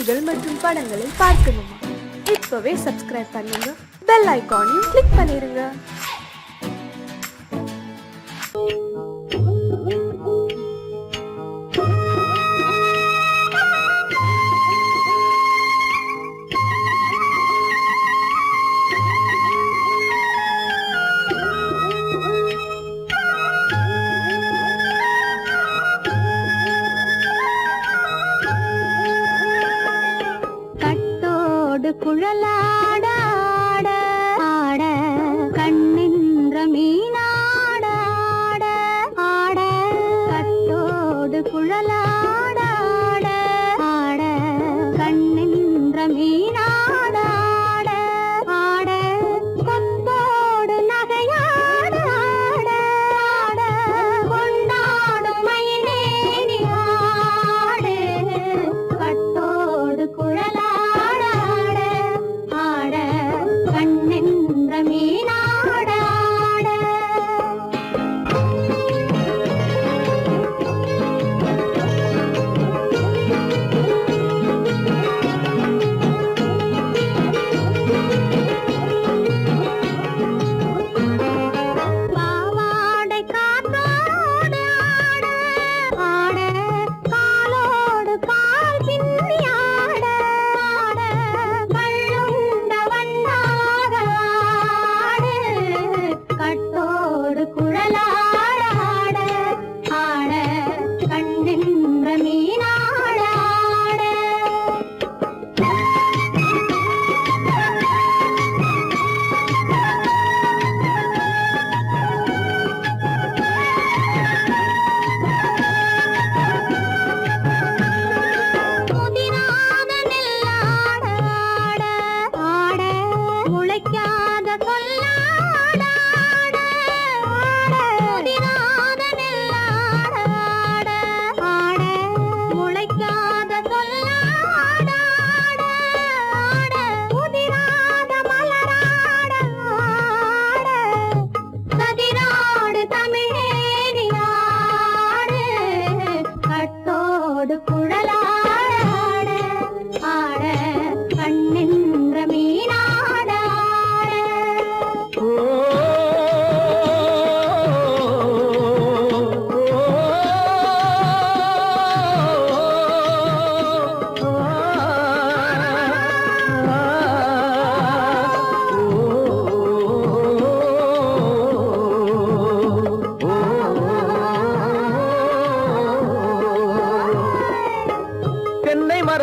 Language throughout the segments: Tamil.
நிகழ்ச்சிகள் மற்றும் படங்களை பார்க்கணுமா? இப்பவே சப்ஸ்கிரைப் பண்ணுங்க, பெல் ஐகானையும் கிளிக் பண்ணிருங்க. குழலாட ஆட ஆட கண்ணின்ற மீனாட ஆட ஆட கட்டோடு குழலாட ஆட ஆட கண்ணின்ற மீனாட ஆட ஆட கொத்தோடு நகையாட ஆட ஆட கொண்டாடும் மயிலேறி ஆடு கட்டோடு குழலாட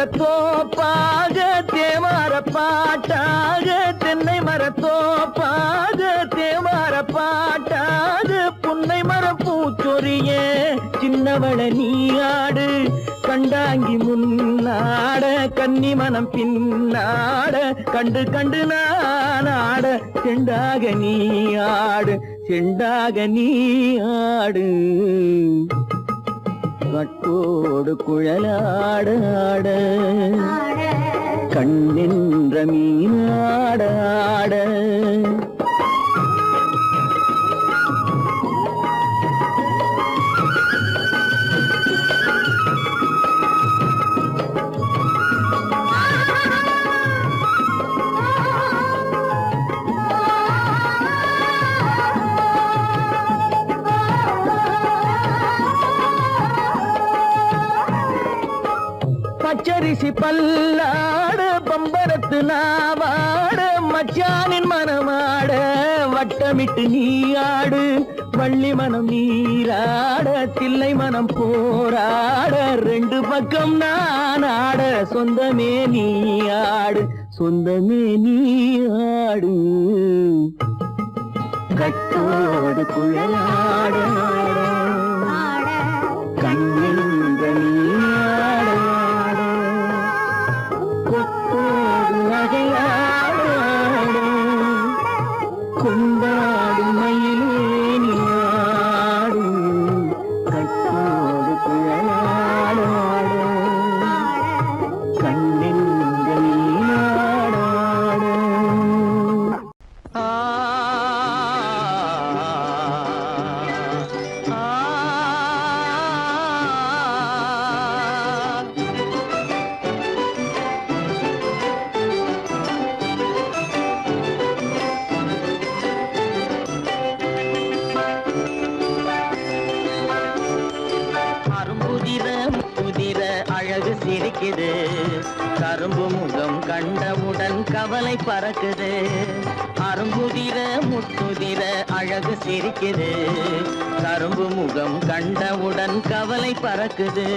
மரத்தோப்பாக தேமார பாட்டாக தென்னை மரத்தோப்பாக தேமார பாட்டாக புன்னை மர பூச்சொரிய சின்னவள நீயாடு கண்டாங்கி முன்னாட கன்னி மனம் பின்னாட கண்டு கண்டு நானாட செண்டாக நீயாடு செண்டாக நீயாடு கட்டோடு குழலாட ஆட கண்ணின்ற மீனாட ஆட பச்சரிசி பல்லாட பம்பரத்து நாவாட மச்சானின் மனமாட வட்டமிட்டு நீயாடு வள்ளி மனம் நீராட தில்லை மனம் போராட ரெண்டு பக்கம் நான் ஆட சொந்தமே நீயாடு சொந்தமே நீயாடு கட்டோடு குழலாட கண்ணின்ற நீயாட கொண்டாடு மயிலேனியாடு கட்டோடு குழலாடு கண்ணின்ற நீயாடு சிரிக்குது. கரும்பு முகம் கண்டவுடன் கவலை பறக்குது. அரும்புதிர முத்துதிர அழகு சிரிக்குது. கரும்பு முகம் கண்டவுடன் கவலை பறக்குது.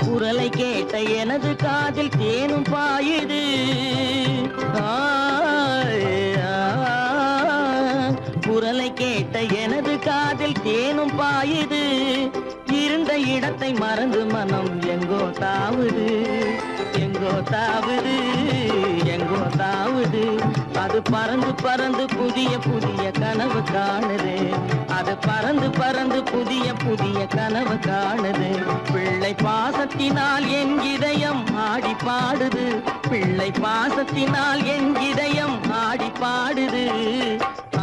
குரலை கேட்ட எனது காதில் தேனும் பாயுது. குரலை கேட்ட எனது காதில் தேனும் பாயுது. இருந்த இடத்தை மறந்து மனம் எங்கோ தாவுது, எங்கோ தாவுது, எங்கோ தாவுது. அது பறந்து பறந்து புதிய புதிய கனவு காணுது. அது பறந்து பறந்து புதிய புதிய கனவு காணுது. பிள்ளை பாசத்தினால் என் இதயம் ஆடி பாடுது. பிள்ளை பாசத்தினால் என் இதயம் ஆடி பாடுது.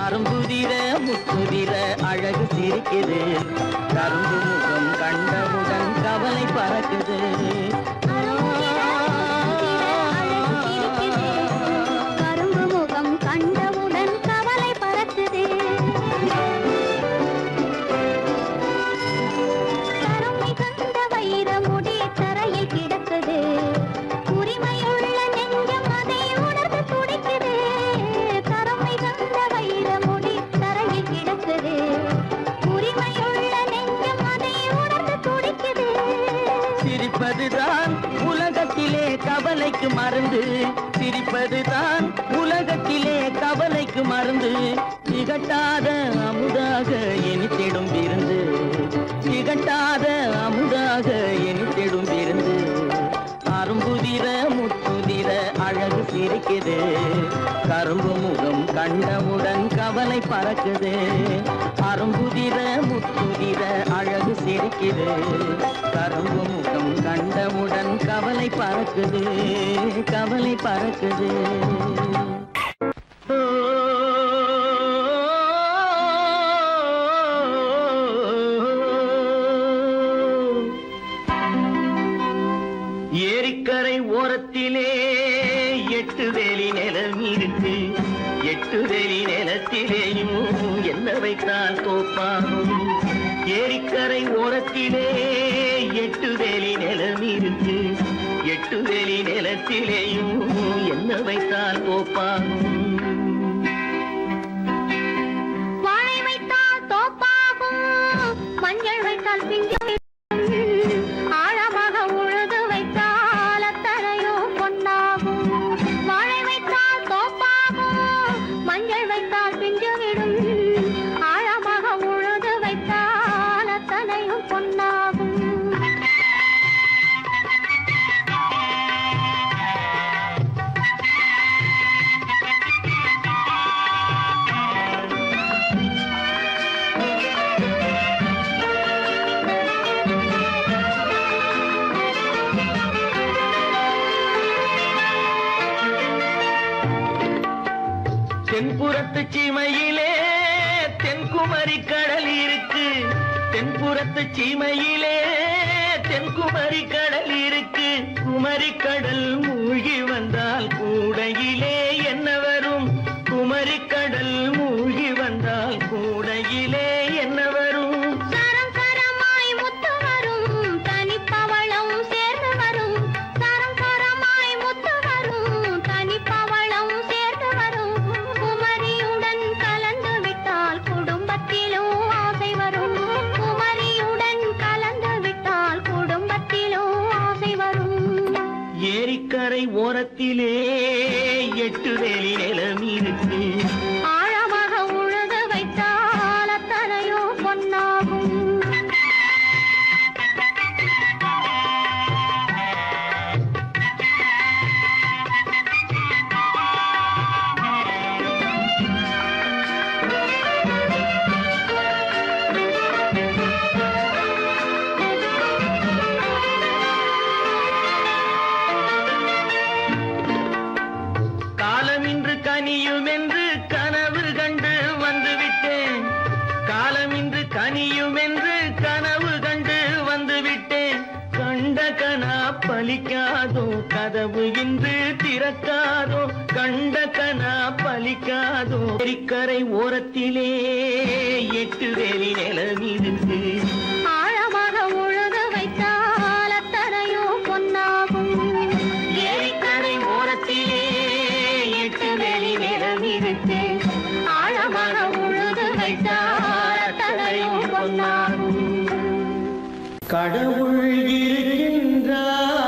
அரும்புதிர முத்துதிர அழகு சிரிக்குது. கரும்பு முகம் கண்டவுடன் கவலை பறக்குது. கரும்பு முகம் கண்டவுடன் கவலை பறக்குது. கருமை கண்ட வைரமுடி தரையில் கிடக்குது. உரிமையுள்ள நெஞ்சம் அதை உணர்ந்து துடிக்குது. கருமை கண்ட வைரமுடி தரையில் கிடக்குது. உரிமையுள்ள நெஞ்சம் அதை உணர்ந்து துடிக்குது. சிரிப்பதுதான் உலகத்திலே கவலைக்கு மருந்து. சிரிப்பதுதான் உலகத்திலே கவலைக்கு மருந்து. திகட்டாத அமுதாக இனித்திடும் விருந்து. திகட்டாத அமுதாக இனித்திடும் விருந்து. அரும்புதிர முத்துதிர அழகு சிரிக்குது. கரும்பு முகம் கண்டவுடன் கவலை பறக்குது. அரும்புதிர முத்துதிர அழகு சிரிக்குது. கரும்பு முகம் கண்டவுடன் கவலை பறக்குது, கவலை பறக்குது. ஏரிக்கரை ஓரத்திலே 8 வேலி நிலம் இருக்கு. 8 வேலி நிலத்திலேயும் என்ன வைத்தால் தோப்பாகும். ஏரிக்கரை ஓரத்திலே 8 வேலி நிலம் இருக்கு. 8 வேலி நிலத்திலேயும் என்ன வைத்தால் தோப்பாகும். வாழை வைத்தால் தோப்பாகும். மஞ்சள் வைத்தால் பிஞ்சு. ஆழமாக உழுது வைத்தால் அத்தனையோ பொன்னாகும். வாழை வைத்தால் தோப்பாகும். மஞ்சள் வைத்தால் பிஞ்சு விடும். ஆழமாக உழுது வைத்தால் அத்தனையோ பொன்னாகும். தென்புறத்து சீமையிலே தென்குமரி கடல் இருக்கு. தென்புறத்து சீமையிலே தென்குமரி கடல் இருக்கு. குமரி கடல் மூழ்கி வந்தால் கூடையிலே என்ன வரும். குமரி கடல் மூழ்கி வந்தால் கூடையிலே என்ன வரும். சரம் சரமாய் முத்து வரும். தனிப்பவளம் சேர்ந்து வரும். ஏரிக்கரை ஓரத்திலே 8 வேலி நிலம் இருக்கு. ஆழமாக உழுது வைத்தால் அத்தனையோ பொன்னாகும். காலமின்று கனியும் என்று கனவு கண்டு வந்துவிட்டேன். காலமின்று கனியும் என்று கனவு கண்டு வந்துவிட்டேன். கண்ட கனா பலிக்காதோ, கதவு இன்று திறக்காதோ. கண்ட கனா பலிக்காதோ. ஏரிக்கரை ஓரத்திலே 8 வேலி நிலம் இருக்கு. ஆழமாக உழுது வைத்தால் அத்தனையோ பொன்னாகும். ஏரிக்கரை ஓரத்திலே 8 வேலி நிலம் இருக்கு. ஆழமாக உழுது வைத்தால் அத்தனையோ பொன்னாகும். கடவுள் இருக்கின்றார்.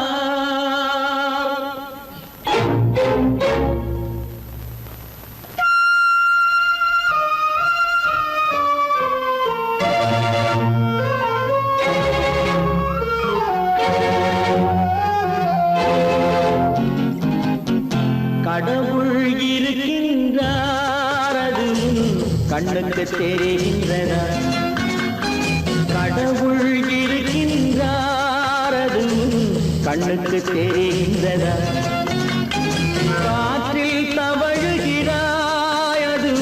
கடவுள் இருக்கின்றார், அது கண்ணுக்கு தெரிகின்றதா? கடவுள் இருக்கின்றார், அது கண்ணுக்கு தெரிகின்றதா? காற்றில் தவழுகிறாய், அது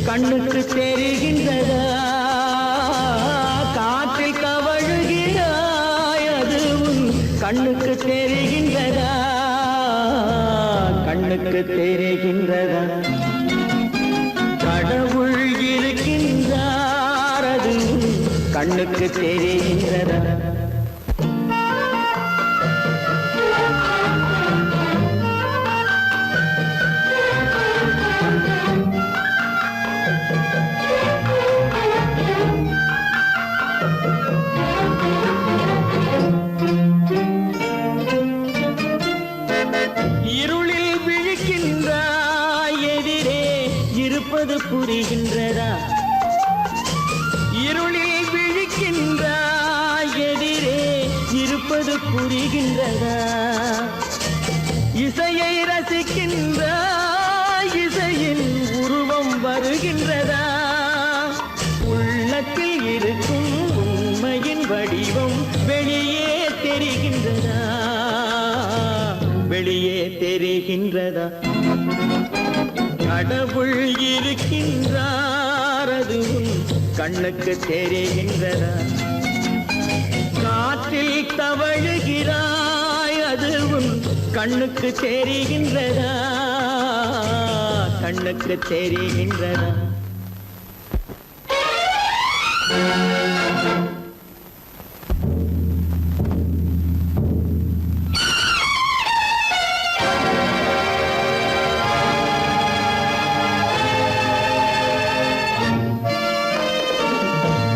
கண்ணுக்கு தெரிகின்றதா? காற்றில் தவழுகிறாய், அது கண்ணுக்கு தெரிகின்றதா? கண்ணுக்கு தெரிகின்றதா? கடவுள் இருக்கின்றார், அது கண்ணுக்கு தெரிகின்றதா? இருளில் விழிக்கின்றாய், எதிரே இருப்பது புரிகின்றதா? இருளில் விழிக்கின்றாய், எதிரே இருப்பது புரிகின்றதா? இசையை ரசிக்கின்றாய், இசையின் உருவம் வருகின்றதா? உள்ளத்தில் இருக்கும் உண்மையின் வடிவம் வெளியே தெரிகின்றதா? வெளியே தெரிகின்றதா? கடவுள் இருக்கின்றார், அது கண்ணுக்கு தெரிகின்றதா? காற்றில் தவழுகிறாய், அது கண்ணுக்கு தெரிகின்றதா? கண்ணுக்கு தெரிகின்றதா?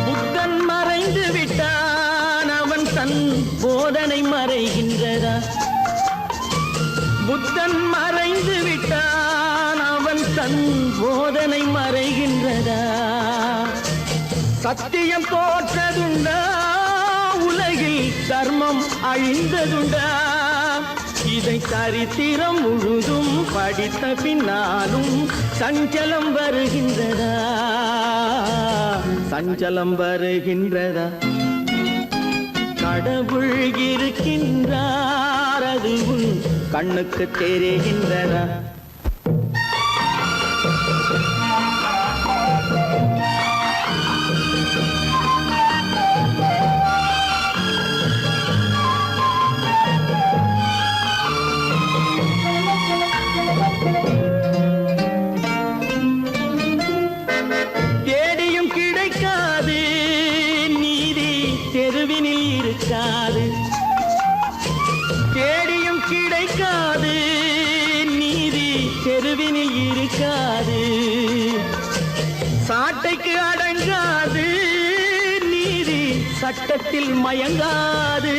புத்தன் மறைந்து விட்டான், அவன் தன் போதனை மறைகின்றதா? புத்தன் மறைந்து விட்டான், அவன் தன் போதனை மறைகின்றதா? சத்தியம் தோற்றதுண்டா? உலகில் தர்மம் அழிந்ததுண்டா? இதை சரித்திரம் முழுதும் படித்த பின்னாலும் சஞ்சலம் வருகின்றதா? சஞ்சலம் வருகின்றதா? கடவுள் இருக்கின்றார், அது கண்ணுக்கு தெரிகின்றதா? தேடியும் கிடைக்காது நீதி, தெருவினில் இருக்காது. தேடியும் கிடைக்காது நீதி, தெருவினில் இருக்காது. சாட்டைக்கு அடங்காது நீதி, சட்டத்தில் மயங்காது.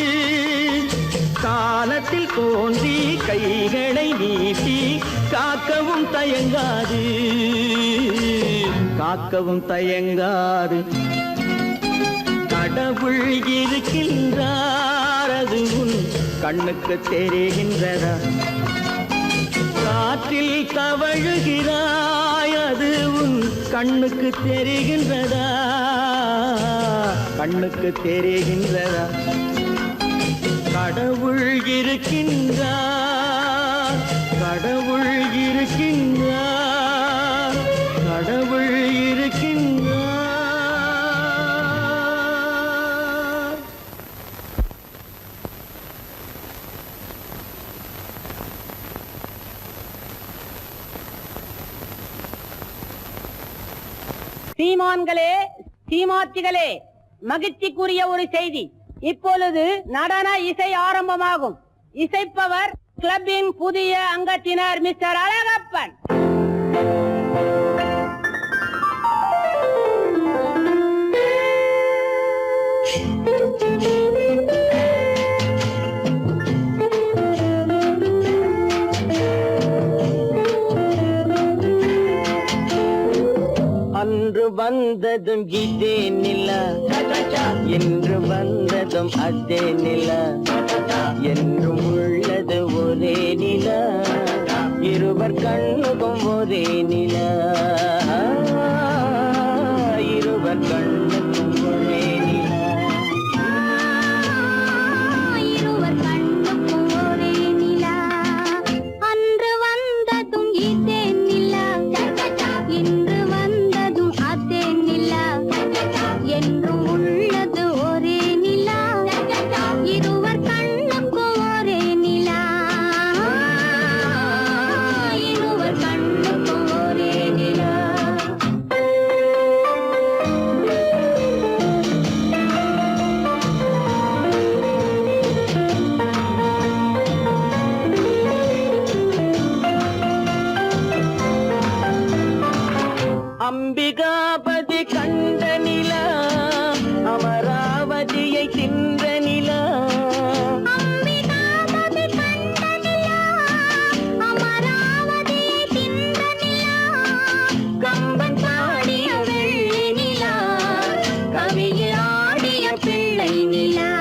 காலத்தில் தோன்றி கைகளை நீட்டி காக்கவும் தயங்காது, காக்கவும் தயங்காது. கடவுள் இருக்கின்றார், அது உன் கண்ணுக்கு தெரிகின்றதா? காற்றில் தவழுகிறாய், அது உன் கண்ணுக்கு தெரிகின்றதா? கண்ணுக்கு தெரிகின்றதா? கடவுள் இருக்கின்றார், கடவுள் இருக்கின்றார், கடவுள் இருக்கின்றார். சீமான்களே, சீமாத்திகளே, மகிழ்ச்சிக்குரிய ஒரு செய்தி. இப்பொழுது நடன இசை ஆரம்பமாகும். இசைப்பவர் கிளப்பின் புதிய அங்கத்தினர் மிஸ்டர் அழகப்பன். அன்று வந்ததும் இதே நிலா, என்று வந்ததும் அதே நிலா, என்றும் உள்ளது ஒரே நிலா, இருவர் கண்ணுக்கும் ஒரே நிலா, இருவர் கண்ணுக்கும் ஒரே நிலா, இருவர் கண்ணுக்கும் ஒரே நிலா. அன்று வந்ததும் இதே நிலா, இன்று வந்ததும் அதே நிலா, என்றும் உள்ளது ஒரே நிலா, இருவர் கண்ணுக்கும் ஒரே நிலா, இருவர் கண்ணுக்கும் ஒரே நிலா. அம்பிகாபதி கண்ட நிலா, அமராவதியை தின்ற நிலா, அம்பிகாபதி கண்ட நிலா, அமராவதியை தின்ற நிலா, கம்பன் பாடிய வெள்ளி நிலா, கவியில் ஆடிய பிள்ளை நிலா,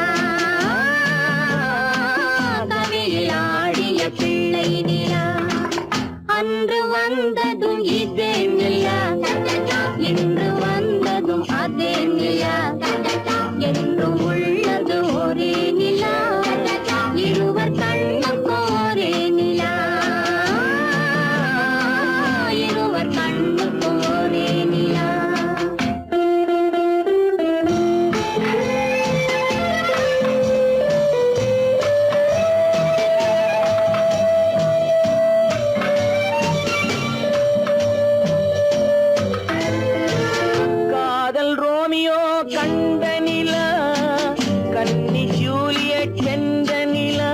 கவியில் ஆடிய பிள்ளை நிலா. அன்று வந்ததும் இதே நிலா, இன்று வந்ததும் அதே நிலா, என்றும் உள்ளது ஒரே நிலா, இருவர் கண்ணுக்கும் ஒரே நிலா, இருவர் கண்ணுக்கும் ஒரே நிலா. காதல் ரோமியோ கண்ட நிலா, கன்னி ஜூலியட் வென்ற நிலா,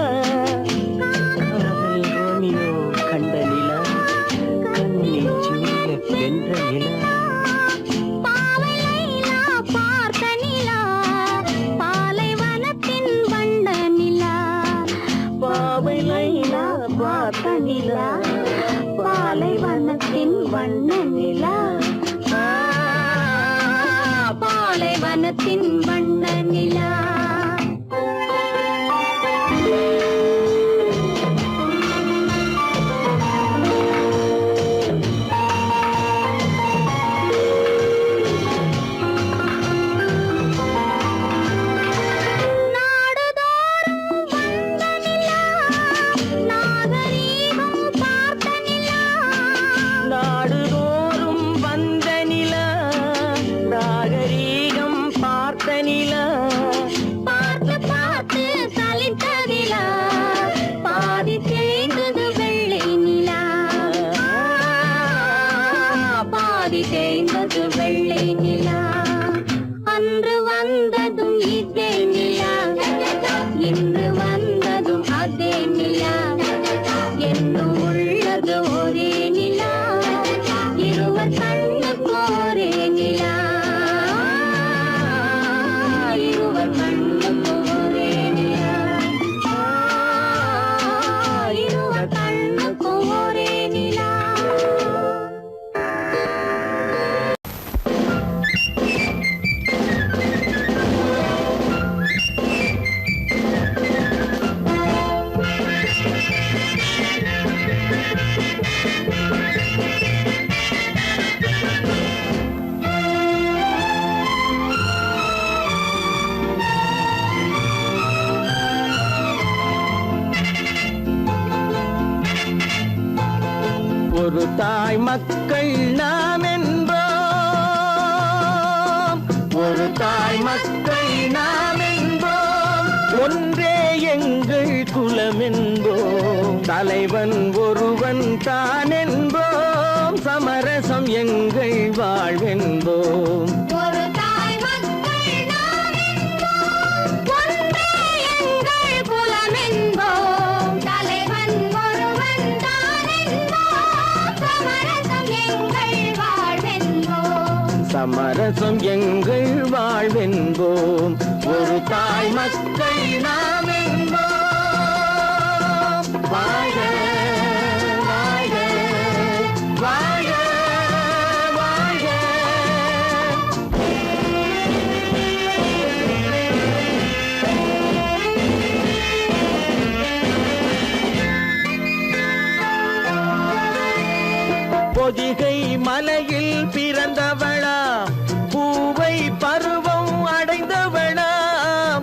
காதல் ரோமியோ கண்ட நிலா, கன்னி ஜூலியட் வென்ற நிலா, பாவை லைலா பார்த்த நிலா, பாலைவனத்தின் வண்ண நிலா, பாவை லைலா பார்த்த நிலா, பாலைவனத்தின் வண்ண நிலா, பாலைவனத்தின் வண்ண நிலா. நாடுதோறும் வந்த நிலா, நாகரீகம் பார்த்த நிலா, நாடுதோறும் வந்த நிலா, நாகரீகம் பார்த்த நிலா, ஒரு தாய் மக்கள் நாம் என்போம், ஒரு தாய் மக்கள் நாம் என்போம், ஒன்றே எங்கள் குலம் என்போம், தலைவன் ஒருவன் தான் என்போம், சமரசம் எங்கள் வாழ்வென்போம். ஒரு தாய் மக்கள் நாம் என்போம், ஒன்றே எங்கள் குலம் என்போம், தலைவன் ஒருவன் தான் என்போம், சமரசம் எங்கள் வாழ்வென்போம். சமரசம் எங்கள் வாழ்வென்போம், ஒரு தாய் மக்கள் நாம் என்போம். வாழ்க வாழ்க வாழ்க வாழ்க. பொதிகை மலையில் பிறந்தவளா, பூவை பருவம் அடைந்தவளா,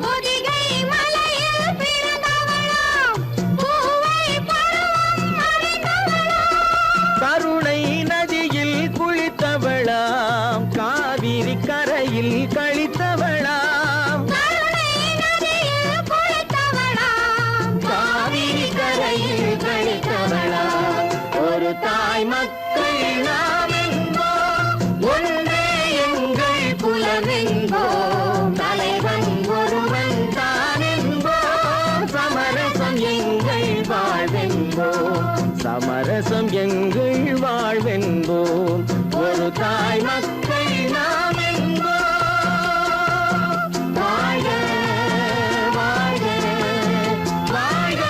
பொதிகை மலையில் பிறந்தவளாம், பூவை பருவம் அடைந்தவளாம், கருணை நதியில் குளித்தவளாம், காவிரி கரையில் கழித்தவளாம், கருணை நதியில் குளித்தவளாம், காவிரி கரையில் கழித்தவளாம். ஒரு தாய் மக்கள் நாம் என்போம், ஒன்றே எங்கள் குலம் என்போம், தலைவன் ஒருவன் தான் என்போம், சமரசம் எங்கள் வாழ்வென்போம், சமரசம் எங்கள் வாழ்வென்போம், ஒரு தாய் மக்கள் நாம் என்போம். வாழ்க வாழ்க வாழ்க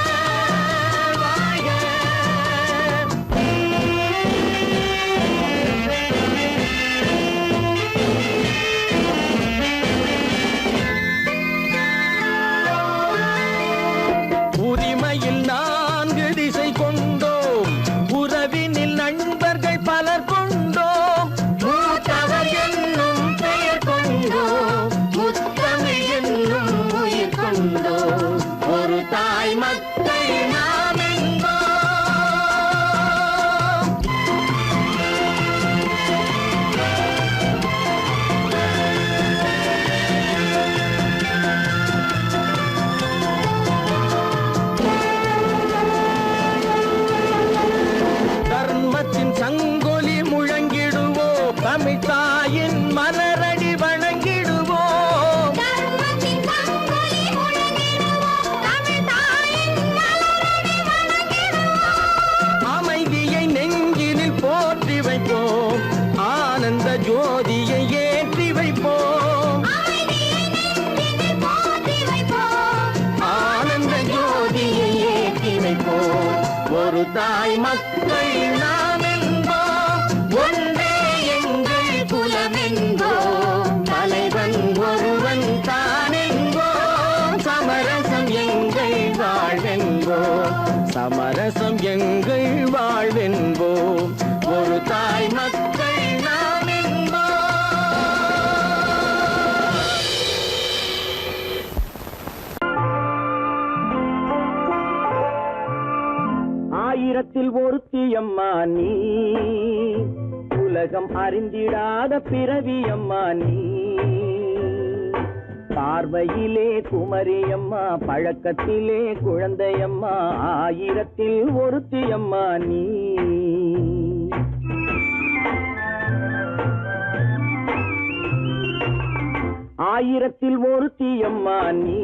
வாழ்க. உரிமையில் 4 திசை கொண்டோம், உறவினில் நண்பர்கள் பலர் கொண்டோம், மூத்தவர் என்னும் பெயர் கொண்டோம், முத்தமிழ் என்னும் உயிர் கொண்டோம், ஒரு தாய் மக்கள் நாம் என்போம். தர்மத்தின் சங்கொலி முழங்கிடுவோம், தமிழ் தாயின் மலரடி வணங்கிடுவோம், தர்மத்தின் சங்கொலி முழங்கிடுவோம், தமிழ் தாயின் மலரடி வணங்கிடுவோம், அமைதியை நெஞ்சினில் போற்றி வைப்போம், ஆனந்த ஜோதியை ஏற்றி வைப்போம், அமைதியை நெஞ்சினில் போற்றி வைப்போம், ஆனந்த ஜோதியை ஏற்றி வைப்போம், ஒரு தாய் மக்கள் நாம் என்போம், ஒன்றே எங்கள் குலம் என்போம், தலைவன் ஒருவன் தான் என்போம், சமரசம் எங்கள் வாழ்வென்போம், சமரசம் எங்கள் வாழ்வென்போம், ஒரு தாய் மக்கள் நாம் என்போம். ஆயிரத்தில் ஒருத்தியம்மா நீ, உலகம் அறிந்திடாத பிறவியம்மா நீ, பார்வையிலே குமரியம்மா, பழக்கத்திலே குழந்தையம்மா, ஆயிரத்தில் ஒருத்தியம்மா நீ. ஆயிரத்தில் ஒருத்தியம்மா நீ,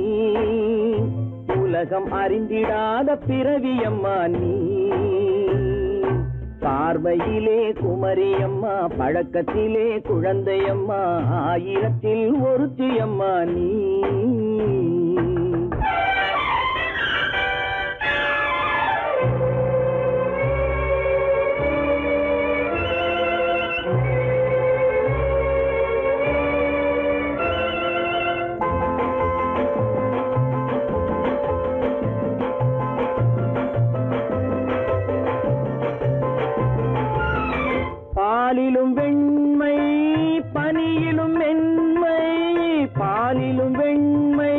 உலகம் அறிந்திடாத பிறவியம்மா நீ, பார்வையிலே குமரியம்மா, பழக்கத்திலே குழந்தையம்மா, ஆயிரத்தில் ஒருத்தியம்மா நீ. பாலிலும் வெண்மை பனியிலும் மென்மை, பாலிலும் வெண்மை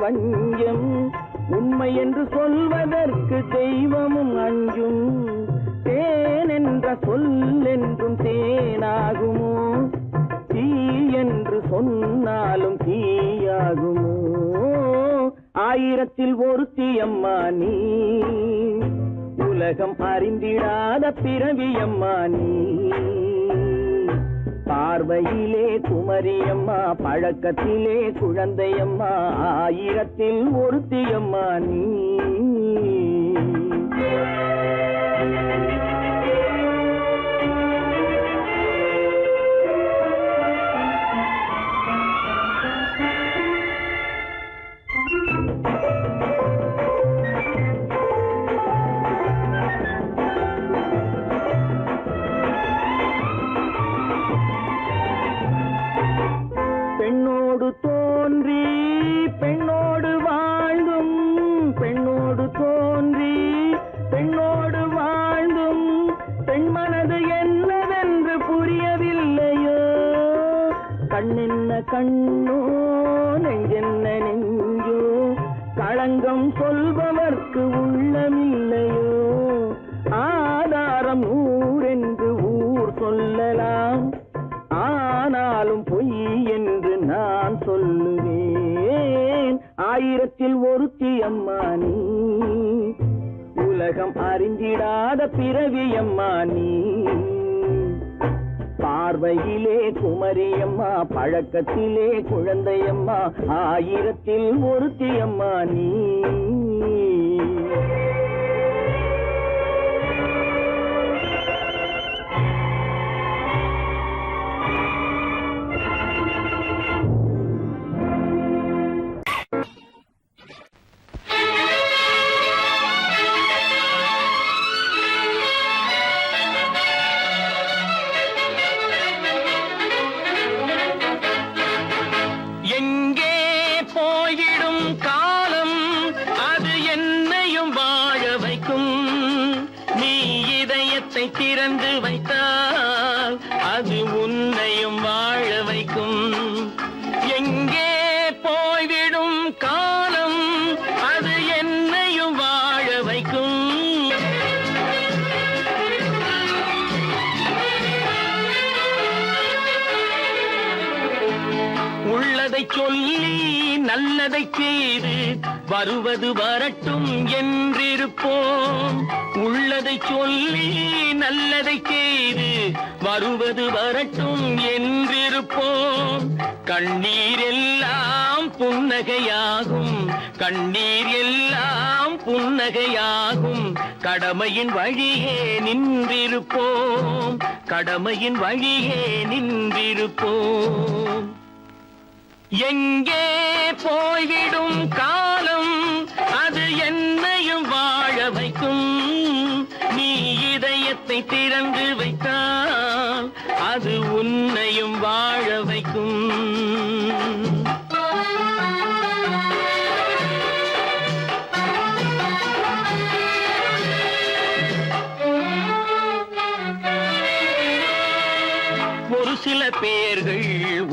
பஞ்சம், உண்மை என்று சொல்வதற்கு தெய்வமும் அஞ்சும். தேன் என்ற சொல் என்றும் தேனாகுமோ, தீ என்று சொன்னாலும் தீயாகுமோ. ஆயிரத்தில் ஒருத்தி அம்மா நீ, உலகம் அறிந்திடாத பிறவியம்மா நீ. பார்வையிலே குமரியம்மா, பழக்கத்திலே குழந்தையம்மா, ஆயிரத்தில் ஒருத்தியம்மா நீ. பெண்ணோடு தோன்றி பெண்ணோடு வாழ்ந்தும், பெண்ணோடு தோன்றி பெண்ணோடு வாழ்ந்தும், பெண் மனது என்னவென்று புரியவில்லையோ. கண்ணென்ன கண்ணோ, நெஞ்சென்ன நெஞ்சோ, களங்கம் சொல்பவர்க்கு உள்ளமில்லையோ. ஆதாரம் ஊரென்று ஊர் சொல்லலாம், ஆனாலும் பொய் என்று நான் சொல்லுவேன். ஆயிரத்தில் ஒருத்தி அம்மா நீ, உலகம் அறிந்திடாத பிறவியம்மா நீ. பார்வையிலே குமரியம்மா, பழக்கத்திலே குழந்தையம்மா, ஆயிரத்தில் ஒருத்தி அம்மா நீ. எங்கே போய்விடும் காலம், அது என்னையும் வாழ வைக்கும். நீ இதயத்தை திறந்து வைத்தால் அது உன்னையும் வாழ வைக்கும். எங்கே போய்விடும் காலம், அது என்னையும் வாழ வைக்கும். உள்ளதை சொல்லி நல்லதை செய்து வருவது வரட்டும் என்றிருப்போம். உள்ளதை சொல்லி நல்லதை செய்து வருவது வரட்டும் என்றிருப்போம். கண்ணீர் எல்லாம் புன்னகையாகும், கண்ணீர் எல்லாம் புன்னகையாகும். கடமையின் வழியே நின்றிருப்போம், கடமையின் வழியே நின்றிருப்போம். எங்கே போய்விடும் காலம், அது என்னையும் வாழ வைக்கும். நீ இதயத்தை திறந்து வைத்தால் அது உன்னையும் வாழ வைக்கும். ஒரு சில பேர்கள்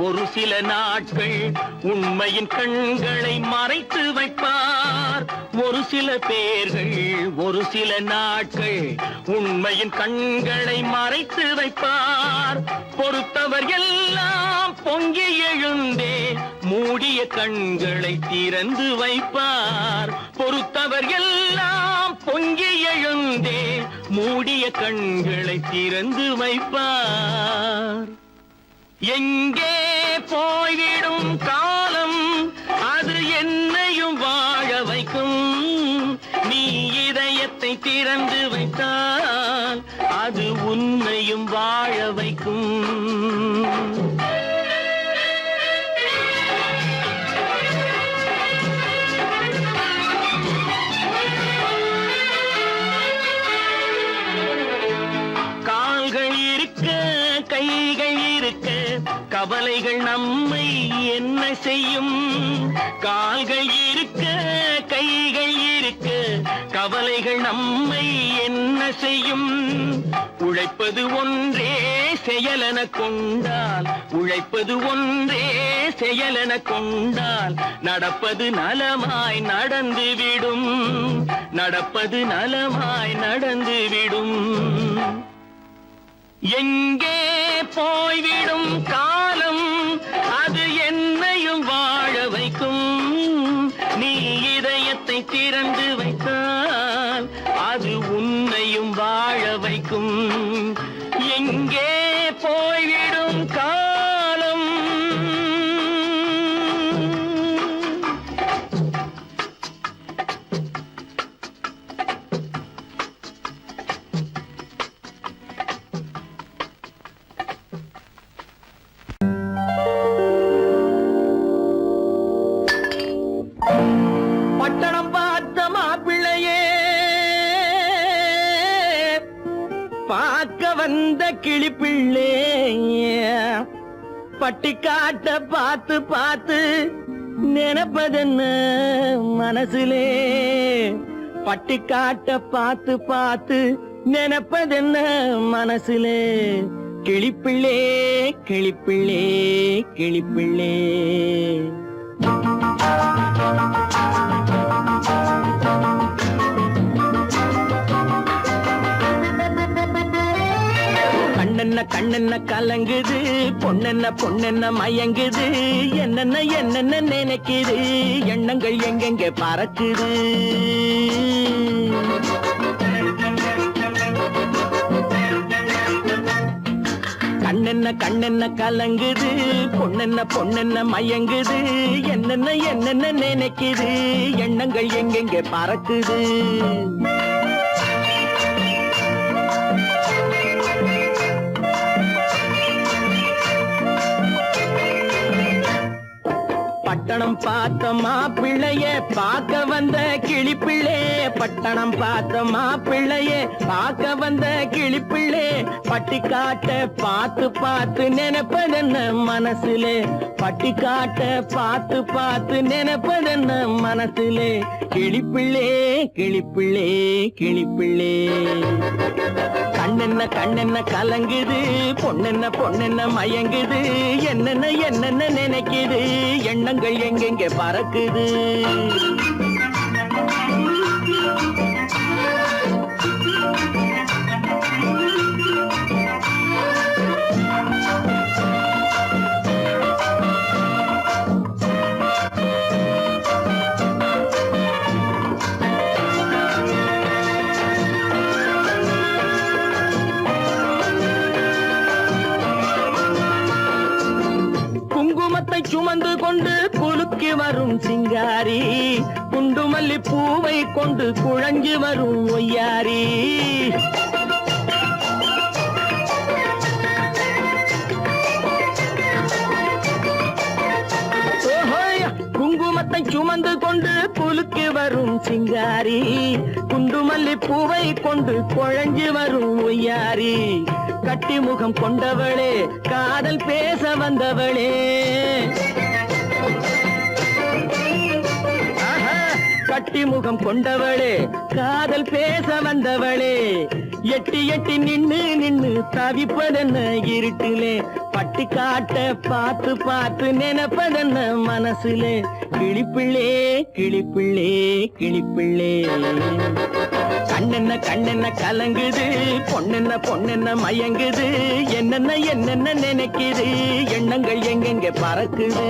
ஒரு சில நாட்கள் உண்மையின் கண்களை மறைத்து வைப்பார். ஒரு சில பேர்கள் ஒரு சில நாட்கள் உண்மையின் கண்களை மறைத்து வைப்பார். பொறுத்தவர் எல்லாம் பொங்கி எழுந்தே மூடிய கண்களை திறந்து வைப்பார். பொறுத்தவர் எல்லாம் பொங்கி எழுந்தே மூடிய கண்களை திறந்து வைப்பார். எங்கே போய்விடும் காலம், அது என்னையும் வாழ வைக்கும். நீ இதயத்தை திறந்து வைத்தால் அது உன்னையும் வாழ வைக்கும். கால்கள் இருக்க கைகள் இருக்க கவலைகள் நம்மை என்ன செய்யும்? கால்கள் இருக்க கைகள் இருக்க கவலைகள் நம்மை என்ன செய்யும்? உழைப்பது ஒன்றே செயலென கொண்டால், உழைப்பது ஒன்றே செயலென கொண்டால் நடப்பது நலமாய் நடந்துவிடும், நடப்பது நலமாய் நடந்துவிடும். எங்கே போய்விடும் காலம், அது என்னையும் வாழ வைக்கும். நீ இதயத்தை திறந்து வைத்தால் அது உன்னையும் வாழ வைக்கும். எங்கே போய்விடும் காலம். பட்டணம் பார்த்த மாப்பிள்ளையே, பார்க்க வந்த கிளிப்பிள்ளே, பட்டிக்காட்ட பார்த்து பார்த்து நினைப்பதென்ன மனசுலே? பட்டிக்காட்ட பார்த்து பார்த்து நினைப்பதென்ன மனசுலே? கிளிப்பிள்ளே கிளிப்பிள்ளே கிளிப்பிள்ளே. கண்ணென்ன கண்ணென்ன கலங்குது, பொண்ணென்ன பொண்ணென்ன மயங்குது, என்னென்ன என்னென்ன நினைக்குது, எண்ணங்கள் எங்கெங்க பறக்குது. கண்ணென்ன கண்ணென்ன கலங்குது, பொண்ணென்ன பொண்ணென்ன மயங்குது, என்னென்ன என்னென்ன நினைக்குது, எண்ணங்கள் எங்கெங்க பறக்குது. பட்டணம் பார்த்த மாப்பிள்ளைய பார்க்க வந்த கிளிப்பிள்ளே, பட்டணம் பார்த்த மாப்பிள்ளைய பார்க்க வந்த கிளிப்பிள்ளே, பட்டிக்காட்ட பார்த்து பார்த்து நினைப்பதென்ன மனசுலே? பட்டிக்காட்ட பார்த்து பார்த்து நினைப்பதென்ன மனசுலே? கிளிப்பிள்ளே கிளிப்பிள்ளே கிளிப்பிள்ளே. கண்ணென்ன கண்ணென்ன கலங்குது, பொண்ணென்ன பொண்ணென்ன மயங்குது, என்னென்ன என்னென்ன நினைக்குது, எண்ணங்கள் எங்கெங்க பறக்குது. குங்குமத்தை சுமந்து கொண்டு குலுக்கி வரும் சிங்காரி, குண்டுமல்லி பூவை கொண்டு குழஞ்சி வரும் ஒய்யாரி. குங்குமத்தை சுமந்து கொண்டு குலுக்கி வரும் சிங்காரி, குண்டுமல்லி பூவை கொண்டு குழஞ்சி வரும் ஒய்யாரி. கட்டி முகம் கொண்டவளே, காதல் பேச வந்தவளே, கட்டி முகம் கொண்டவளே, காதல் பேச வந்தவளே, எட்டி எட்டி நின்னு நின்னு தவிப்பதென்ன இருட்டிலே? பட்டிக்காட்ட பார்த்து பார்த்து நினைப்பதென்ன மனசுலே? கிளிப்பிள்ளே கிளிப்பிள்ளே கிளிப்பிள்ளே. கண்ணென்ன கண்ணென்ன கலங்குது, பொண்ணென்ன பொண்ணென்ன மயங்குது, என்னென்ன என்னென்ன நினைக்குது, எண்ணங்கள் எங்கெங்க பறக்குது.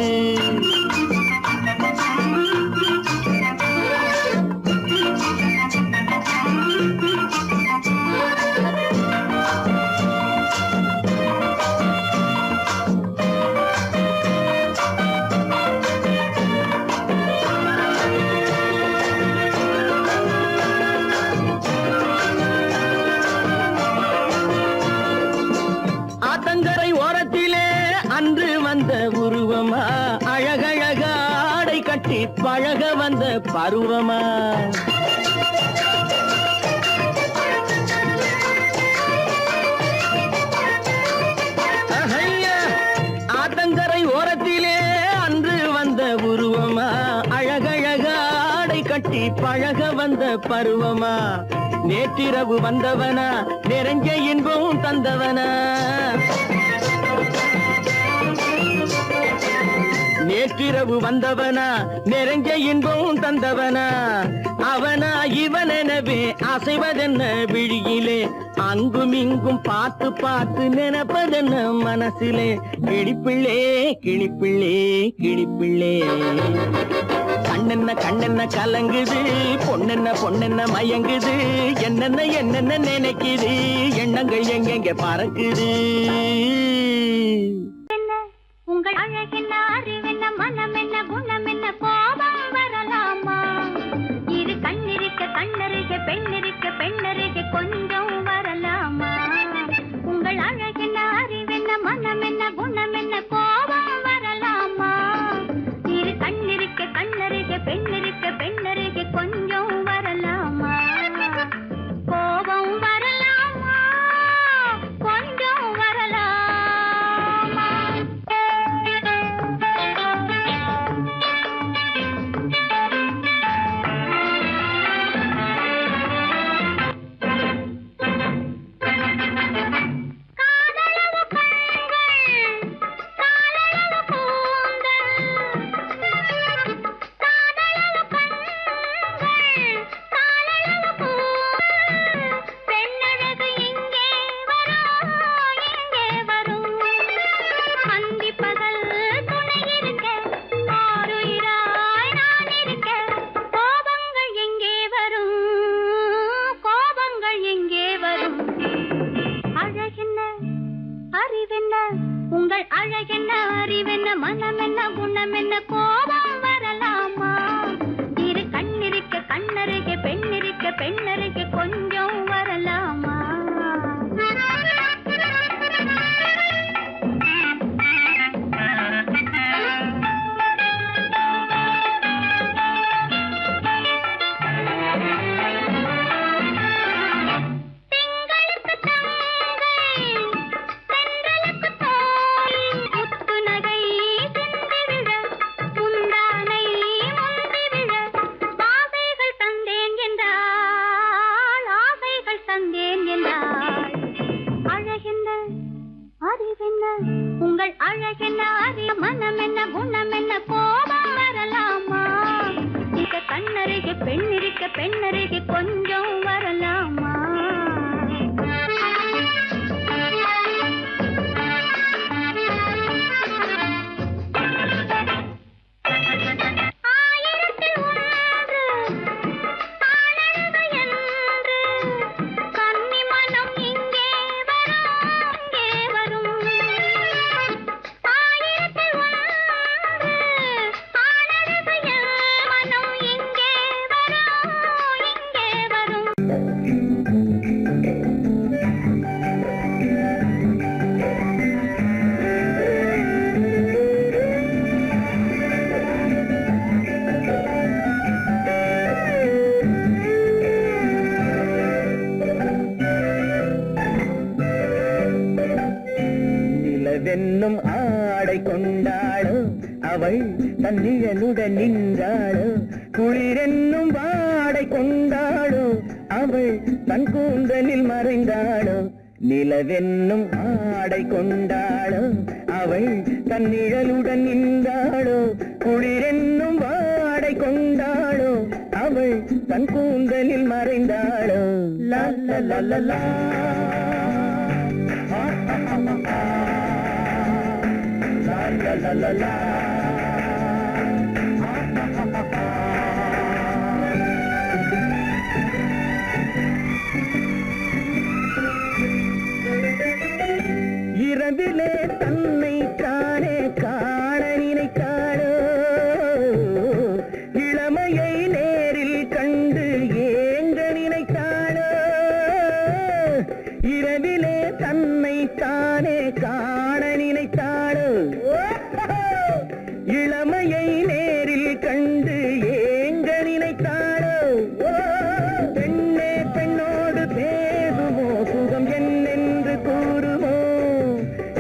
ஆத்தங்கரை ஓரத்திலே அன்று வந்த உருவமா, அழகழக ஆடை கட்டி பழக வந்த பருவமா. பழக வந்த பருவமா, நேற்றிரவு வந்தவனா, நிறைஞ்ச இன்பம் தந்தவனா. நேற்றிரவு வந்தவனா, நிறைஞ்ச இன்பம் தந்தவனா, அவனா இவனெனவே அசைவதென்ன விழியிலே, அங்கும் இங்கும் பார்த்து பார்த்து நினைப்பதென்ன மனசிலே. கிளிப்பிள்ளே கிளிப்பிள்ளே கிளிப்பிள்ளே, கண்ணென்ன கண்ணென்ன கலங்குது, பொண்ணென்ன பொண்ணென்ன மயங்குது, என்னென்ன என்னென்ன நினைக்குது, எண்ணங்கள் எங்கெங்க பறக்குது. உங்கள் அழகென்ன, அறிவென்ன, மனம் என்ன, குணம் என்ன, கோபம் வரலாமா? இரு கண்ணிருக்க கண்ணருக, பெண்ணிருக்க பெண்ணருக, கொஞ்சம் வரலாமா? உங்கள் அழகென்ன, அறிவென்ன, மனம் என்ன, குணம் என்ன, கோபம் வரலாமா? இரு கண்ணிருக்க கண்ணருக, பெண்ணிருக்க பெண்ணருக, கொஞ்சம் வரலாமா? கோபம் வரலாமா? கொஞ்சம் வரலாமா? உங்கள் அழகென்ன, அறிவென்ன, மனம் என்ன, குணம் என்ன, கோபம் வரலாமா? இரு கண்ணிருக்க கண்ணருக, பெண்ணிருக்க பெண்ணருக, கொஞ்சம் வரலாமா? உங்கள் அழகென்ன, அறிய, மனம் என்ன, குணம் என்ன, கோபம் வரலாமா? இத கண்ணருக, பெண்ணிருக்க பெண்ணருக, கொஞ்சம் வரலாமா? ஆயிரத்தில் ஒன்று ஆனழகு என்று கன்னி மனம் இங்கே வரும், இங்கே வரும். ஆயிரத்தில் ஒன்று ஆனழகு என் மனம் இங்கே வரும், இங்கே வரும். நிலவென்னும் ஆடை கொண்டாளோ, அவள் தன்னிழலுடன் நின்றாளோ, குளிரென்னும் வாடை கொண்டாளோ, அவள் தன் கூந்தலில் மறைந்தாளோ. நிலவென்னும் ஆடை கொண்டாளோ, அவள் தன் நிழலுடன் நின்றாளோ, குளிரென்னும் வாடை கொண்டாளோ, அவள் தன் கூந்தலில் மறைந்தாளோ. லா லா லா லா லா. La la la la. இரவிலே தன்னை தானே காண நினைத்தாளோ, இளமையை நேரில் கண்டு ஏங்க நினைத்தாளோ. இரவிலே தன்னை தானே காண நினைத்தாளோ, இளமையை நேரில் கண்டு ஏங்க நினைத்தாளோ. பெண்ணே பெண்ணோடு பேசுமோ, சுகம் என்னென்று கூறுமோ,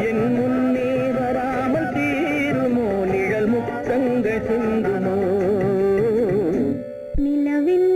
என் முன்னே வராமல் தீருமோ, நிழல் முத்தங்கள் சிந்துமோ. நிலவின்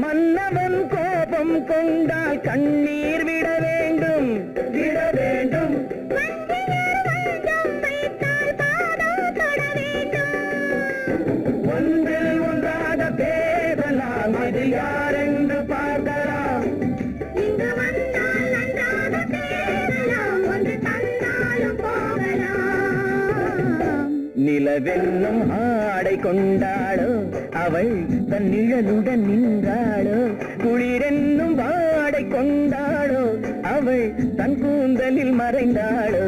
மன்னவன் கோபம் கொண்டால் கண்ணீர் விட வேண்டும் விட வேண்டும். ஒன்றில் ஒன்றாக பேசலாம், அது யாரென்று பார்க்கலாம். இங்கு வந்தால் நன்றாக பேசலாம், ஒன்று தந்தாலும் போகலாம். நிலவென்னும் ஆடை கொண்டாளோ அவள் தன் நிழலுடன் நின்றாளோ, குளிரென்னும் வாடை கொண்டாளோ அவள் தன் கூந்தலில் மறைந்தாளோ.